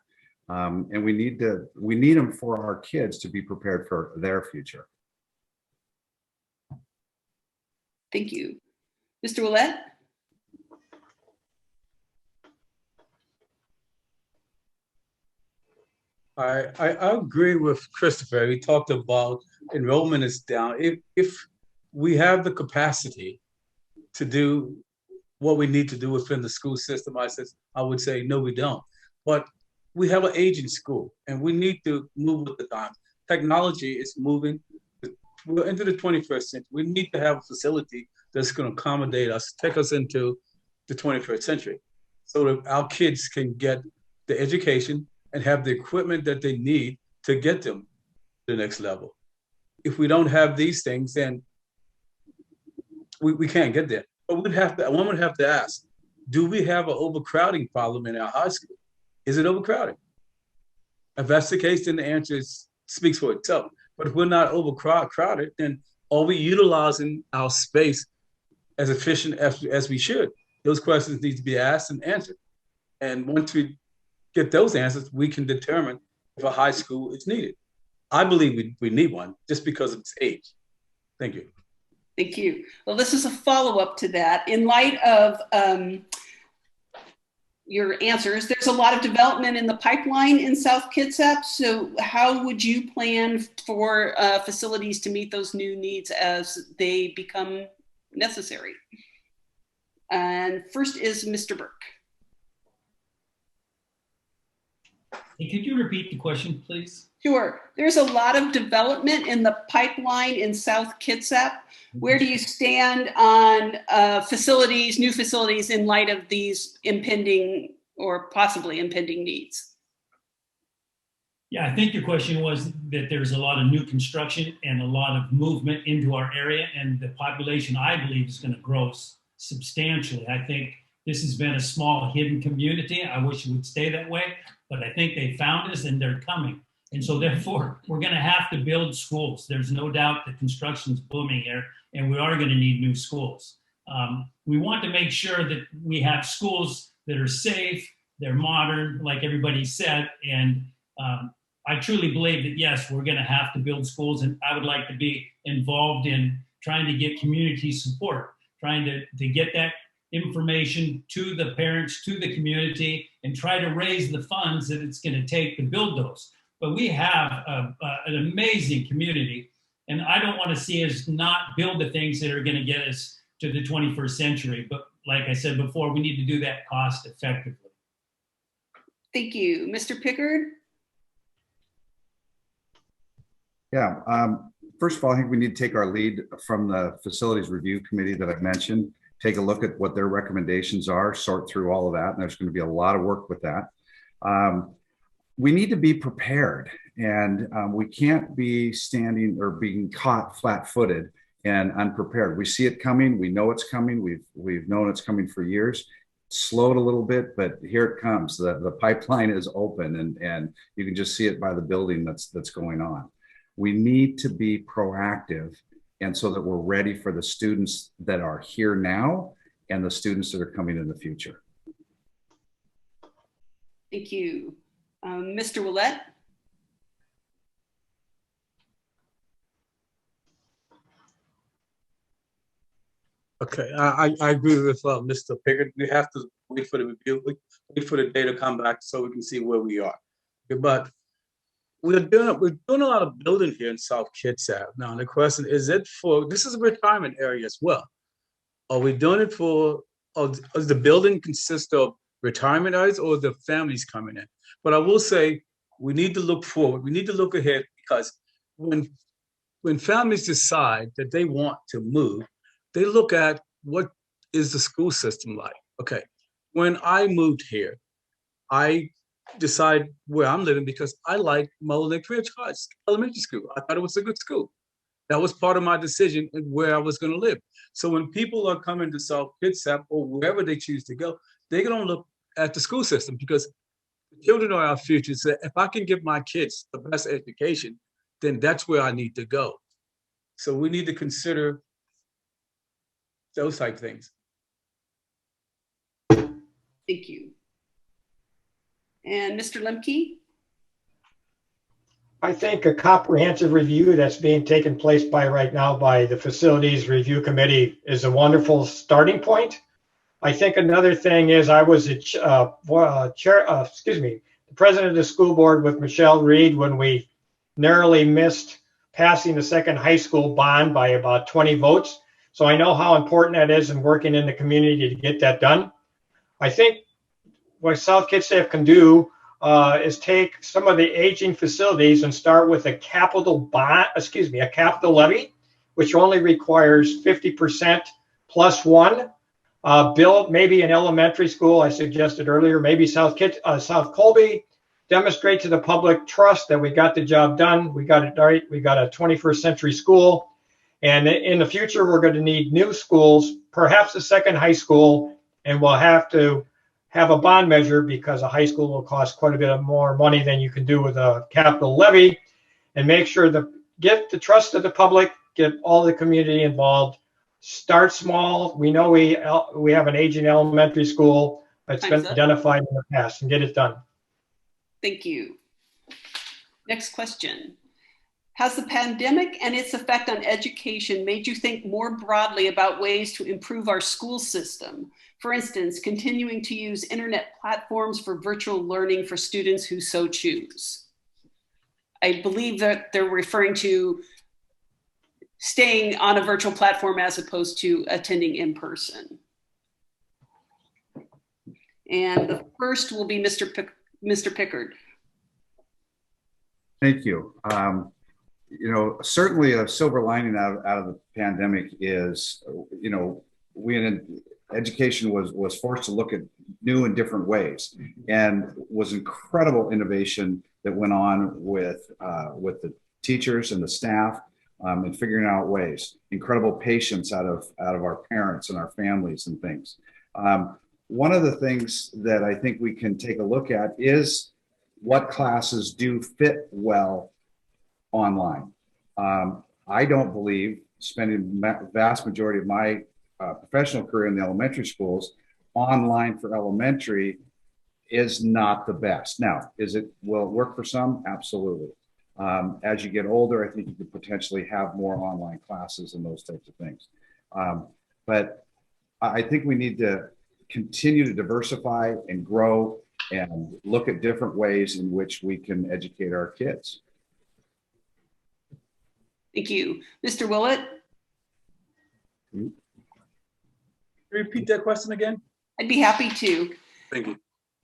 And we need them for our kids to be prepared for their future. Thank you. Mr. Willett? I agree with Christopher. He talked about enrollment is down. If we have the capacity to do what we need to do within the school system, I would say, no, we don't. But we have an aging school and we need to move with the time. Technology is moving. We're into the 21st century. We need to have a facility that's going to accommodate us, take us into the 21st century so that our kids can get the education and have the equipment that they need to get them to the next level. If we don't have these things, then we can't get there. But one would have to ask, do we have an overcrowding problem in our high school? Is it overcrowding? If that's the case, then the answer speaks for itself. But if we're not overcrowded, then are we utilizing our space as efficient as we should? Those questions need to be asked and answered. And once we get those answers, we can determine if a high school is needed. I believe we need one just because of its age. Thank you. Thank you. Well, this is a follow-up to that. In light of your answers, there's a lot of development in the pipeline in South Kitsap. So how would you plan for facilities to meet those new needs as they become necessary? And first is Mr. Burk. Hey, could you repeat the question, please? Sure. There's a lot of development in the pipeline in South Kitsap. Where do you stand on facilities, new facilities in light of these impending or possibly impending needs? Yeah, I think your question was that there's a lot of new construction and a lot of movement into our area, and the population, I believe, is going to grow substantially. I think this has been a small hidden community. I wish it would stay that way, but I think they found us and they're coming. And so therefore, we're going to have to build schools. There's no doubt that construction's booming here, and we are going to need new schools. We want to make sure that we have schools that are safe, they're modern, like everybody said, and I truly believe that, yes, we're going to have to build schools, and I would like to be involved in trying to get community support, trying to get that information to the parents, to the community, and try to raise the funds that it's going to take to build those. But we have an amazing community, and I don't want to see us not build the things that are going to get us to the 21st century. But like I said before, we need to do that cost effectively. Thank you. Mr. Pickard? Yeah, first of all, I think we need to take our lead from the facilities review committee that I've mentioned, take a look at what their recommendations are, sort through all of that, and there's going to be a lot of work with that. We need to be prepared, and we can't be standing or being caught flat-footed and unprepared. We see it coming. We know it's coming. We've known it's coming for years. slowed a little bit, but here it comes. The pipeline is open, and you can just see it by the building that's going on. We need to be proactive, and so that we're ready for the students that are here now and the students that are coming in the future. Thank you. Mr. Willett? Okay, I agree with Mr. Pickard. We have to wait for the review, wait for the data to come back so we can see where we are. But we're doing a lot of building here in South Kitsap. Now the question is, this is a retirement area as well. Are we doing it for, does the building consist of retirement areas or the families coming in? But I will say, we need to look forward. We need to look ahead, because when families decide that they want to move, they look at what is the school system like. Okay, when I moved here, I decide where I'm living because I like Mullen Ridge Elementary School. I thought it was a good school. That was part of my decision where I was going to live. So when people are coming to South Kitsap or wherever they choose to go, they're going to look at the school system, because the children are our future. So if I can give my kids the best education, then that's where I need to go. So we need to consider those type of things. Thank you. And Mr. Lemke? I think a comprehensive review that's being taken place right now by the Facilities Review Committee is a wonderful starting point. I think another thing is, I was the president of the school board with Michelle Reed when we narrowly missed passing the second high school bond by about 20 votes. So I know how important that is in working in the community to get that done. I think what South Kitsap can do is take some of the aging facilities and start with a capital levy, which only requires 50% plus one. Build maybe an elementary school, I suggested earlier, maybe South Colby. Demonstrate to the public trust that we got the job done. We got it right. We got a 21st century school. And in the future, we're going to need new schools, perhaps a second high school, and we'll have to have a bond measure because a high school will cost quite a bit more money than you can do with a capital levy, and make sure to get the trust of the public, get all the community involved. Start small. We know we have an aging elementary school that's been identified in the past, and get it done. Thank you. Next question. Has the pandemic and its effect on education made you think more broadly about ways to improve our school system? For instance, continuing to use internet platforms for virtual learning for students who so choose. I believe that they're referring to staying on a virtual platform as opposed to attending in person. And the first will be Mr. Pickard. Thank you. Certainly a silver lining out of the pandemic is, education was forced to look at new and different ways, and was incredible innovation that went on with the teachers and the staff and figuring out ways. Incredible patience out of our parents and our families and things. One of the things that I think we can take a look at is what classes do fit well online. I don't believe, spending vast majority of my professional career in the elementary schools, online for elementary is not the best. Now, will it work for some? Absolutely. As you get older, I think you could potentially have more online classes and those types of things. But I think we need to continue to diversify and grow and look at different ways in which we can educate our kids. Thank you. Mr. Willett? Can you repeat that question again? I'd be happy to. Thank you.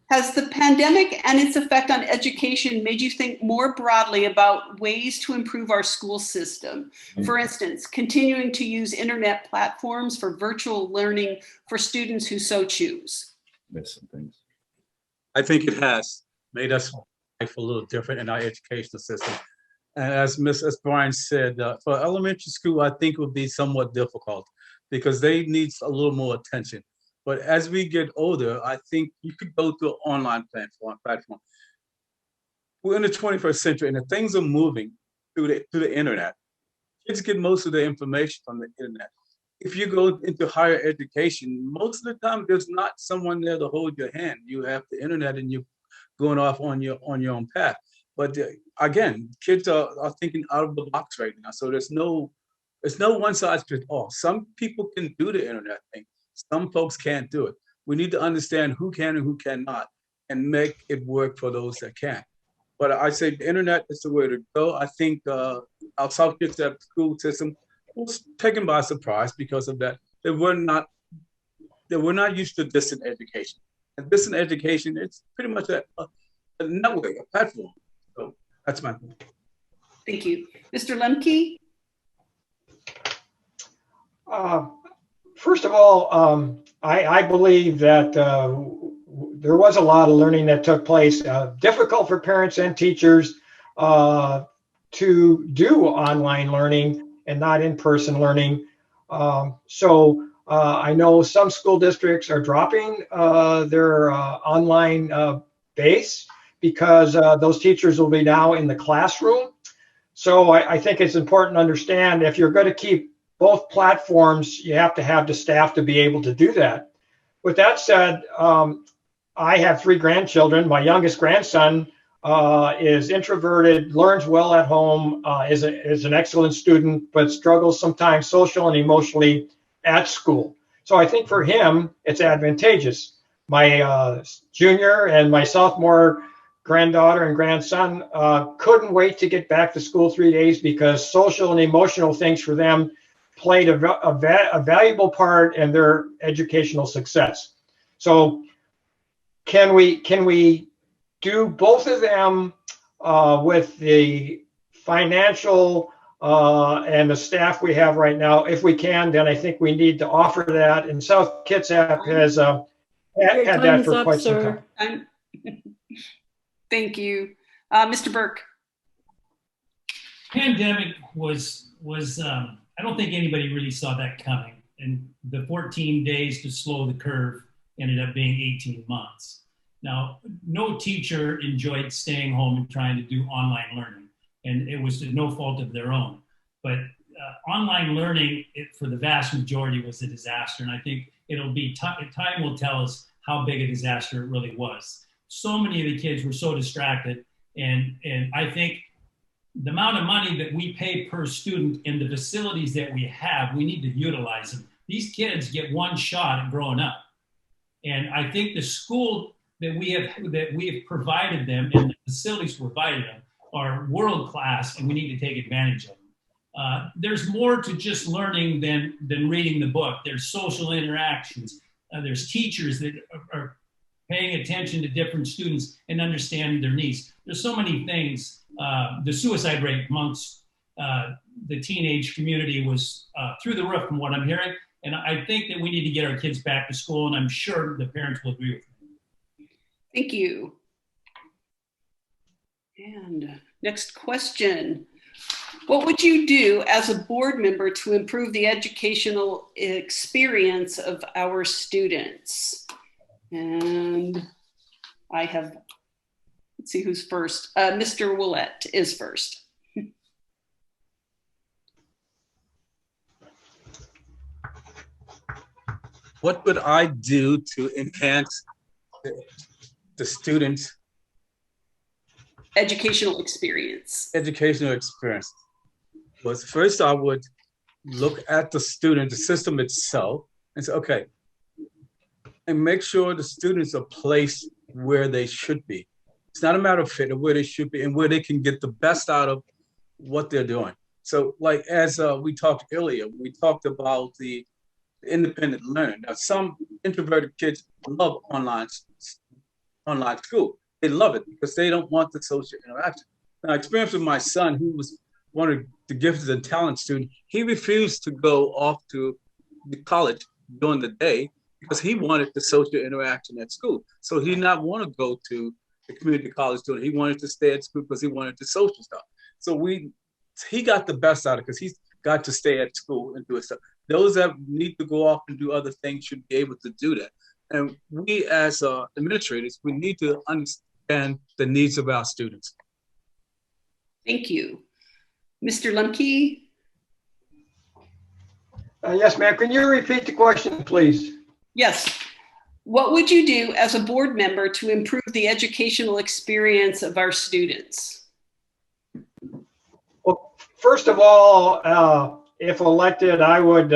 Has the pandemic and its effect on education made you think more broadly about ways to improve our school system? For instance, continuing to use internet platforms for virtual learning for students who so choose? Missing things. I think it has made us life a little different in our educational system. And as Brian said, for elementary school, I think it would be somewhat difficult because they need a little more attention. But as we get older, I think you could go to an online platform. We're in the 21st century, and the things are moving through the internet. Kids get most of their information from the internet. If you go into higher education, most of the time there's not someone there to hold your hand. You have the internet, and you're going off on your own path. But again, kids are thinking out of the box right now. So there's no one size fits all. Some people can do the internet thing. Some folks can't do it. We need to understand who can and who cannot and make it work for those that can. But I say the internet is the way to go. I think our South Kitsap school system was taken by surprise because of that. They were not used to distant education. And distant education, it's pretty much a network, a platform. So that's my point. Thank you. Mr. Lemke? First of all, I believe that there was a lot of learning that took place. Difficult for parents and teachers to do online learning and not in-person learning. So I know some school districts are dropping their online base because those teachers will be now in the classroom. So I think it's important to understand if you're going to keep both platforms, you have to have the staff to be able to do that. With that said, I have 3 grandchildren. My youngest grandson is introverted, learns well at home, is an excellent student, but struggles sometimes social and emotionally at school. So I think for him, it's advantageous. My junior and my sophomore granddaughter and grandson couldn't wait to get back to school 3 days because social and emotional things for them played a valuable part in their educational success. So can we do both of them with the financial and the staff we have right now? If we can, then I think we need to offer that. And South Kitsap has had that for quite some time. Thank you. Mr. Burk. Pandemic was I don't think anybody really saw that coming. And the 14 days to slow the curve ended up being 18 months. Now, no teacher enjoyed staying home and trying to do online learning, and it was no fault of their own. But online learning, for the vast majority, was a disaster. And I think it'll be time will tell us how big a disaster it really was. So many of the kids were so distracted, and I think the amount of money that we pay per student in the facilities that we have, we need to utilize them. These kids get one shot at growing up. And I think the school that we have provided them and the facilities provided them are world-class, and we need to take advantage of them. There's more to just learning than reading the book. There's social interactions. There's teachers that are paying attention to different students and understanding their needs. There's so many things. The suicide rate amongst the teenage community was through the roof from what I'm hearing. And I think that we need to get our kids back to school, and I'm sure the parents will agree with me. Thank you. And next question. What would you do as a board member to improve the educational experience of our students? And I have, let's see who's first. Mr. Willett is first. What would I do to enhance the students' educational experience? Educational experience was first I would look at the student, the system itself, and say, okay, and make sure the students are placed where they should be. It's not a matter of fit, of where they should be and where they can get the best out of what they're doing. So like as we talked earlier, we talked about the independent learning. Now some introverted kids love online school. They love it because they don't want the social interaction. Now, experience with my son, who was one of the gifted and talented students, he refused to go off to the college during the day because he wanted the social interaction at school. So he did not want to go to the community college doing it. He wanted to stay at school because he wanted the social stuff. So he got the best out of it because he's got to stay at school and do his stuff. those that need to go off and do other things should be able to do that. And we as administrators, we need to understand the needs of our students. Thank you. Mr. Lemke? Yes, ma'am. Can you repeat the question, please? Yes. What would you do as a board member to improve the educational experience of our students? Well, first of all, if elected, I would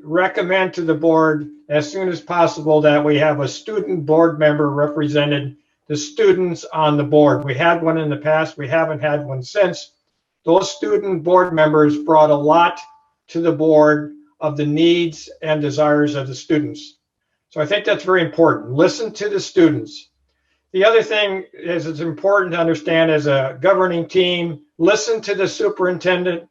recommend to the board as soon as possible that we have a student board member representing the students on the board. We had one in the past. We haven't had one since. Those student board members brought a lot to the board of the needs and desires of the students. So I think that's very important. Listen to the students. The other thing is it's important to understand as a governing team, listen to the superintendent,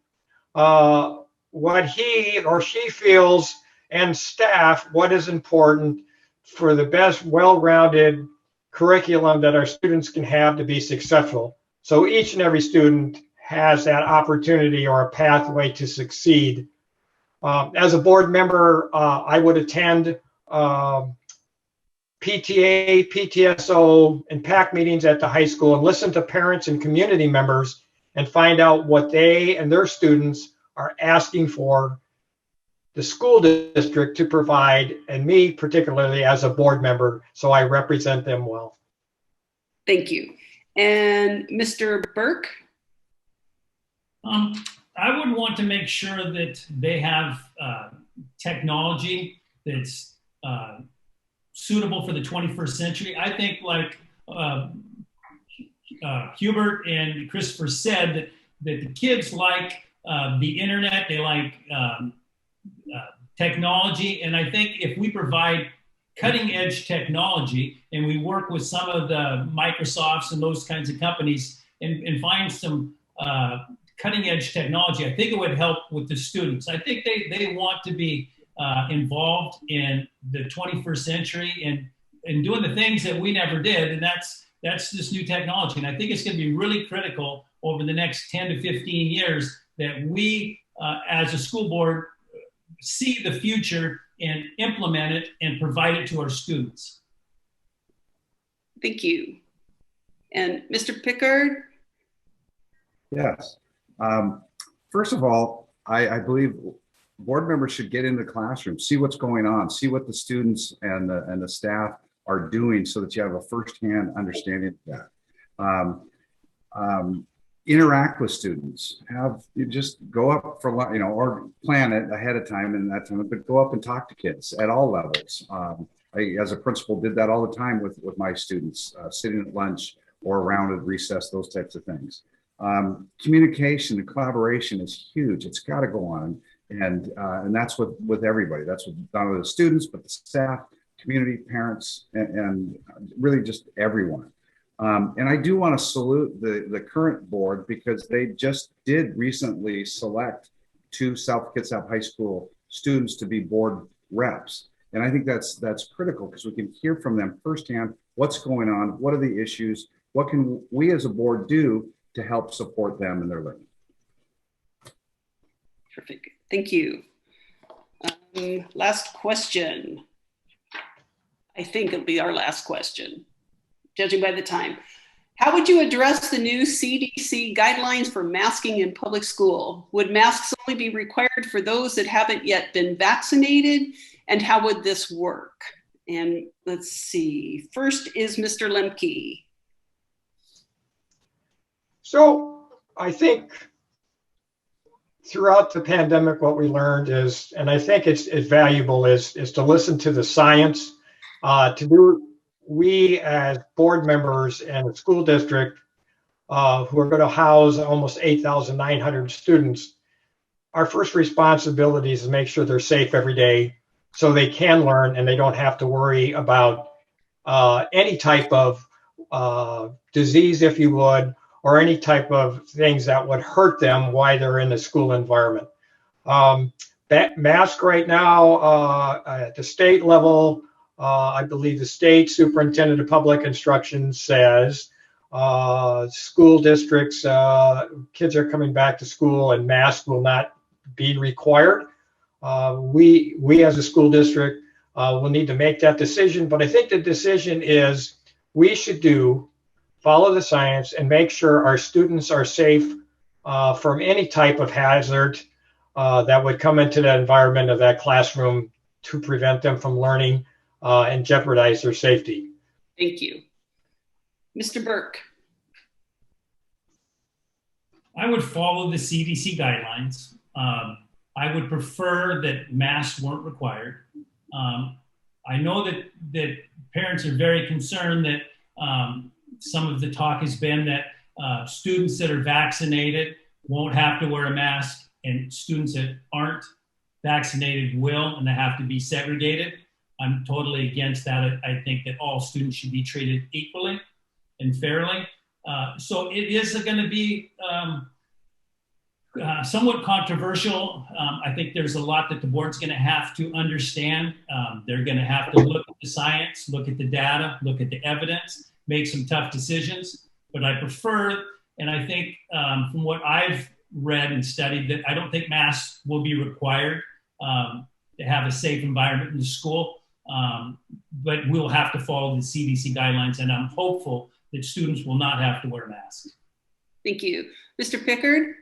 what he or she feels, and staff, what is important for the best well-rounded curriculum that our students can have to be successful. So each and every student has that opportunity or a pathway to succeed. As a board member, I would attend PTA, PTSO, and PAC meetings at the high school and listen to parents and community members and find out what they and their students are asking for the school district to provide, and me particularly as a board member, so I represent them well. Thank you. And Mr. Burk? I would want to make sure that they have technology that's suitable for the 21st century. I think like Hubert and Christopher said, that the kids like the internet, they like technology. And I think if we provide cutting edge technology and we work with some of the Microsofts and those kinds of companies and find some cutting edge technology, I think it would help with the students. I think they want to be involved in the 21st century and doing the things that we never did. And that's this new technology. And I think it's going to be really critical over the next 10 to 15 years that we, as a school board, see the future and implement it and provide it to our students. Thank you. And Mr. Pickard? Yes. First of all, I believe board members should get into the classroom, see what's going on, see what the students and the staff are doing so that you have a firsthand understanding of that. Interact with students, you just go up for, or plan it ahead of time and that time, but go up and talk to kids at all levels. I, as a principal, did that all the time with my students, sitting at lunch or around at recess, those types of things. Communication and collaboration is huge. It's got to go on. And that's with everybody. That's with not only the students, but the staff, community, parents, and really just everyone. And I do want to salute the current board because they just did recently select 2 South Kitsap High School students to be board reps. And I think that's critical because we can hear from them firsthand what's going on, what are the issues, what can we as a board do to help support them in their learning. Perfect. Thank you. Last question. I think it'll be our last question, judging by the time. How would you address the new CDC guidelines for masking in public school? Would masks only be required for those that haven't yet been vaccinated? And how would this work? And let's see, first is Mr. Lemke. So I think throughout the pandemic, what we learned is, and I think it's valuable, is to listen to the science, we as board members in a school district who are going to house almost 8,900 students, our first responsibility is to make sure they're safe every day so they can learn and they don't have to worry about any type of disease, if you would, or any type of things that would hurt them while they're in the school environment. Mask right now at the state level, I believe the state superintendent of public instruction says school districts, kids are coming back to school and masks will not be required. We as a school district will need to make that decision. But I think the decision is we should follow the science and make sure our students are safe from any type of hazard that would come into the environment of that classroom to prevent them from learning and jeopardize their safety. Thank you. Mr. Burke. I would follow the CDC guidelines. I would prefer that masks weren't required. I know that parents are very concerned that some of the talk has been that students that are vaccinated won't have to wear a mask, and students that aren't vaccinated will, and they have to be segregated. I'm totally against that. I think that all students should be treated equally and fairly. So it is going to be somewhat controversial. I think there's a lot that the board's going to have to understand. They're going to have to look at the science, look at the data, look at the evidence, make some tough decisions. But I prefer, and I think from what I've read and studied, that I don't think masks will be required to have a safe environment in the school. But we'll have to follow the CDC guidelines, and I'm hopeful that students will not have to wear masks. Thank you. Mr. Pickard?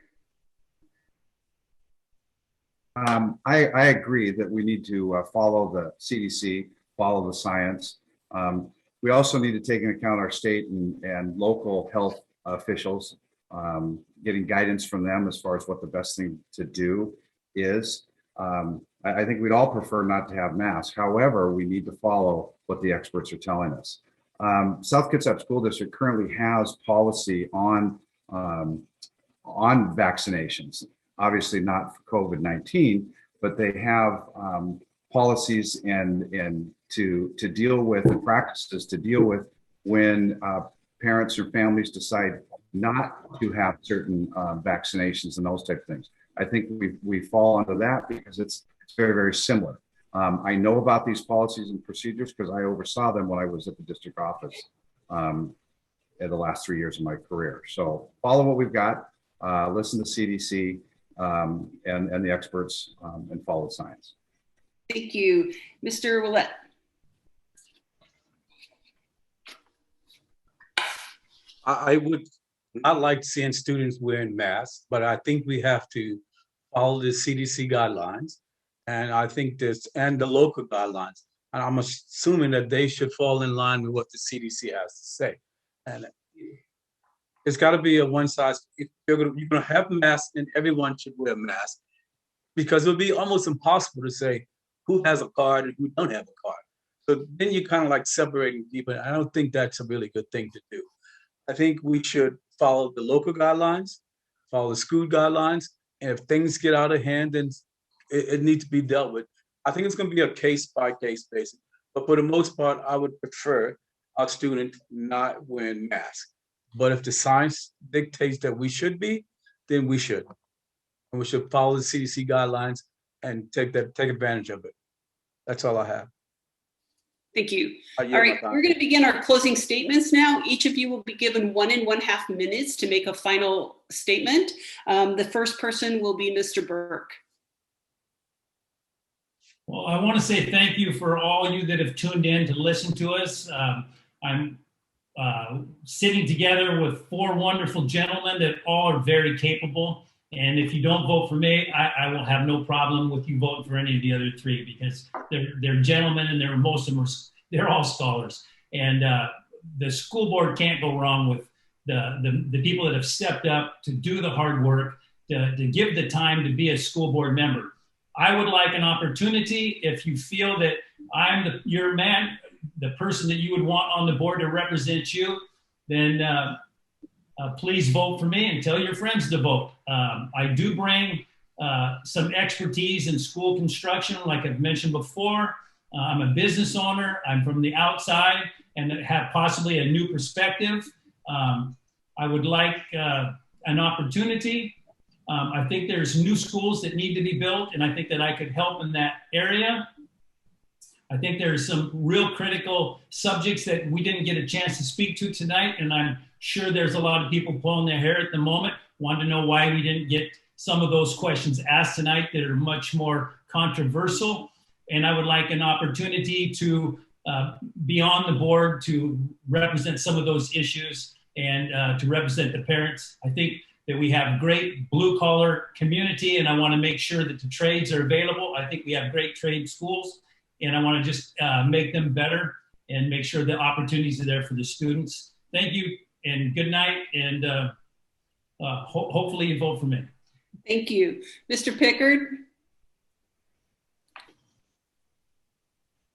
I agree that we need to follow the CDC, follow the science. We also need to take into account our state and local health officials, getting guidance from them as far as what the best thing to do is. I think we'd all prefer not to have masks. However, we need to follow what the experts are telling us. South Kitsap School District currently has policy on vaccinations. Obviously not for COVID-19, but they have policies and to deal with, and practices to deal with when parents or families decide not to have certain vaccinations and those type of things. I think we fall under that because it's very, very similar. I know about these policies and procedures because I oversaw them when I was at the district office in the last 3 years of my career. So follow what we've got, listen to CDC and the experts, and follow the science. Thank you. Mr. Willett. I would not like seeing students wearing masks, but I think we have to follow the CDC guidelines. And I think and the local guidelines. And I'm assuming that they should fall in line with what the CDC has to say. And it's got to be a one size. If you're going to have a mask, then everyone should wear a mask, because it'll be almost impossible to say who has a card and who don't have a card. So then you're kind of like separating people. I don't think that's a really good thing to do. I think we should follow the local guidelines, follow the school guidelines, and if things get out of hand, then it needs to be dealt with. I think it's going to be a case-by-case basis, but for the most part, I would prefer our students not wearing masks. But if the science dictates that we should be, then we should. And we should follow the CDC guidelines and take advantage of it. That's all I have. Thank you. All right, we're going to begin our closing statements now. Each of you will be given 1 1/2 minutes to make a final statement. The first person will be Mr. Burke. Well, I want to say thank you for all you that have tuned in to listen to us. I'm sitting together with 4 wonderful gentlemen that all are very capable. And if you don't vote for me, I will have no problem with you voting for any of the other 3, because they're gentlemen, and they're all scholars. And the school board can't go wrong with the people that have stepped up to do the hard work, to give the time to be a school board member. I would like an opportunity, if you feel that I'm your man, the person that you would want on the board to represent you, then please vote for me and tell your friends to vote. I do bring some expertise in school construction, like I've mentioned before. I'm a business owner. I'm from the outside and have possibly a new perspective. I would like an opportunity. I think there's new schools that need to be built, and I think that I could help in that area. I think there's some real critical subjects that we didn't get a chance to speak to tonight, and I'm sure there's a lot of people pulling their hair at the moment, wanting to know why we didn't get some of those questions asked tonight that are much more controversial, and I would like an opportunity to be on the board to represent some of those issues and to represent the parents. I think that we have great blue collar community, and I want to make sure that the trades are available. I think we have great trade schools, and I want to just make them better and make sure the opportunities are there for the students. Thank you and good night, and hopefully you vote for me. Thank you. Mr. Pickard?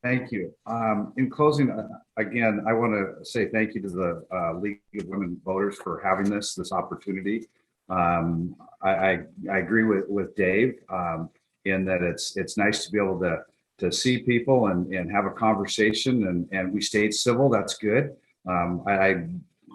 Thank you. In closing, again, I want to say thank you to the League of Women Voters for having this opportunity. I agree with Dave in that it's nice to be able to see people and have a conversation, and we stayed civil. That's good. I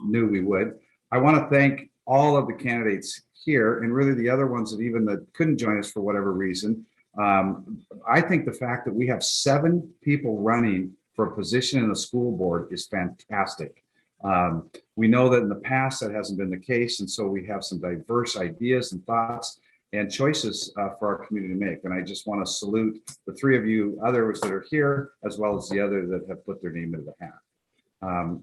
knew we would. I want to thank all of the candidates here, and really the other ones that couldn't join us for whatever reason. I think the fact that we have 7 people running for a position in the school board is fantastic. We know that in the past that hasn't been the case, and so we have some diverse ideas and thoughts and choices for our community to make. And I just want to salute the 3 of you others that are here, as well as the others that have put their name into the hat.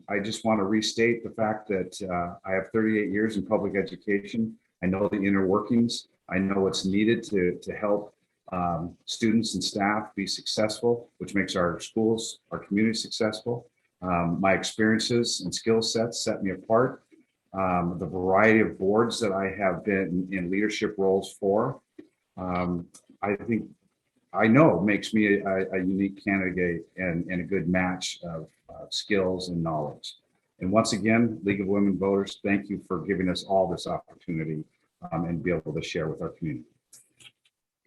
I just want to restate the fact that I have 38 years in public education. I know the inner workings. I know what's needed to help students and staff be successful, which makes our schools, our community successful. My experiences and skill sets set me apart. The variety of boards that I have been in leadership roles for, I know makes me a unique candidate and a good match of skills and knowledge. And once again, League of Women Voters, thank you for giving us all this opportunity and be able to share with our community.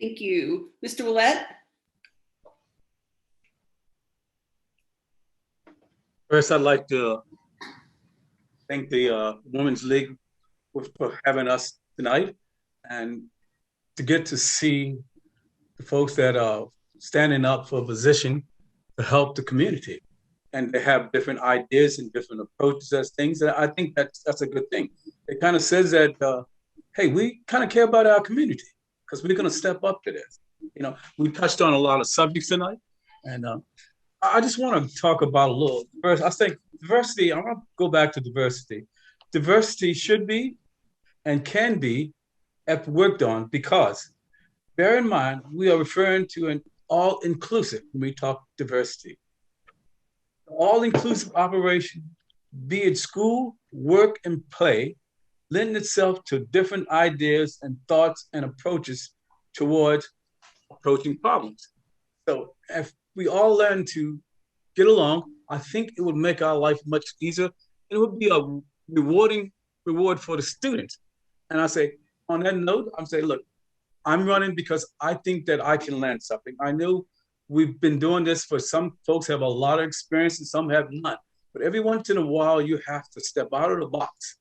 Thank you. Mr. Willett? First, I'd like to thank the Women's League for having us tonight, and to get to see the folks that are standing up for a position to help the community. And they have different ideas and different approaches as things, and I think that's a good thing. It kind of says that, hey, we kind of care about our community because we're going to step up to this. You know, we touched on a lot of subjects tonight, and I just want to talk about a little. First, I think diversity, I want to go back to diversity. Diversity should be and can be worked on because, bear in mind, we are referring to an all-inclusive when we talk diversity. All-inclusive operation, be it school, work, and play, lend itself to different ideas and thoughts and approaches towards approaching problems. So if we all learn to get along, I think it would make our life much easier. It would be a reward for the students. And I say, on that note, I'm saying, look, I'm running because I think that I can learn something. I know we've been doing this for some folks have a lot of experience and some have none. But every once in a while, you have to step out of the box.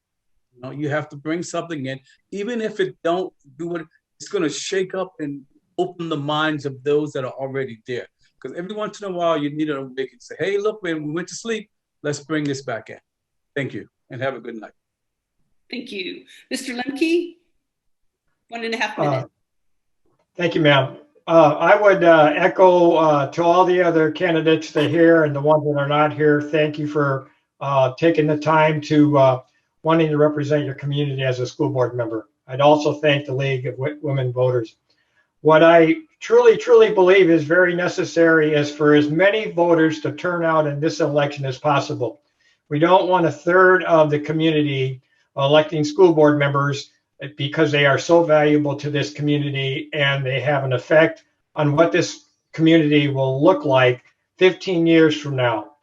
You know, you have to bring something in, even if it don't do it, it's going to shake up and open the minds of those that are already there. Because every once in a while, you need to awake and say, hey, look, when we went to sleep, let's bring this back in. Thank you, and have a good night. Thank you. Mr. Lemke, 1.5 minutes. Thank you, ma'am. I would echo to all the other candidates that are here and the ones that are not here. Thank you for taking the time to wanting to represent your community as a school board member. I'd also thank the League of Women Voters. What I truly, truly believe is very necessary is for as many voters to turn out in this election as possible. We don't want 1/3 of the community electing school board members because they are so valuable to this community and they have an effect on what this community will look like 15 years from now.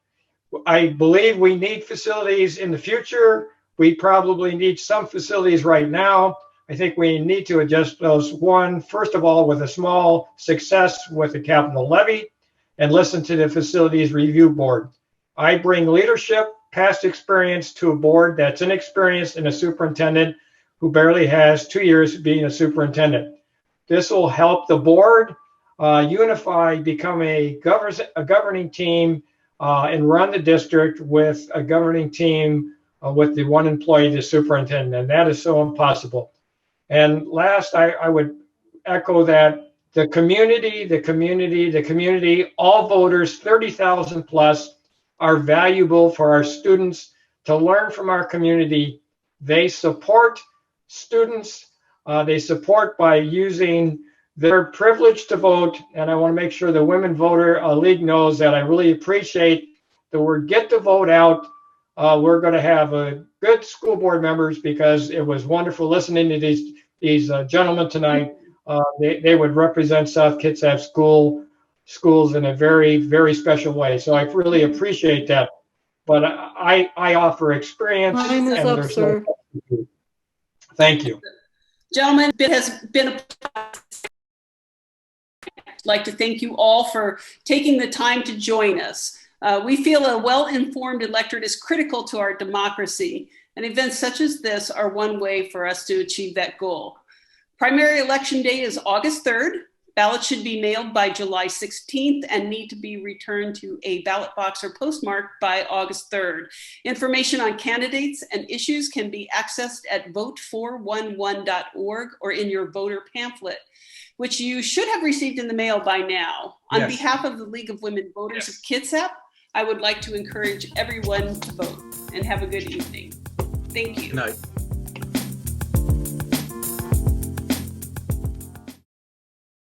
I believe we need facilities in the future. We probably need some facilities right now. I think we need to adjust those. One, first of all, with a small success with the capital levy, and listen to the facilities review board. I bring leadership, past experience to a board that's inexperienced and a superintendent who barely has 2 years being a superintendent. This will help the board unify, become a governing team, and run the district with a governing team with the one employee, the superintendent, and that is so impossible. And last, I would echo that the community, all voters, 30,000 plus, are valuable for our students to learn from our community. They support students. They support by using their privilege to vote. And I want to make sure the Women Voter League knows that I really appreciate the word get the vote out. We're going to have a good school board members because it was wonderful listening to these gentlemen tonight. They would represent South Kitsap schools in a very, very special way. So I really appreciate that. But I offer experience. Time is up, sir. Thank you. Gentlemen, it has been a I'd like to thank you all for taking the time to join us. We feel a well-informed electorate is critical to our democracy, and events such as this are one way for us to achieve that goal. Primary election day is August 3rd. Ballots should be mailed by July 16th and need to be returned to a ballot box or postmarked by August 3rd. Information on candidates and issues can be accessed at vote411.org or in your voter pamphlet, which you should have received in the mail by now. On Yes. behalf of the League of Women Voters of Kitsap, I would like to encourage everyone to vote and have a good evening. Thank you. Good night.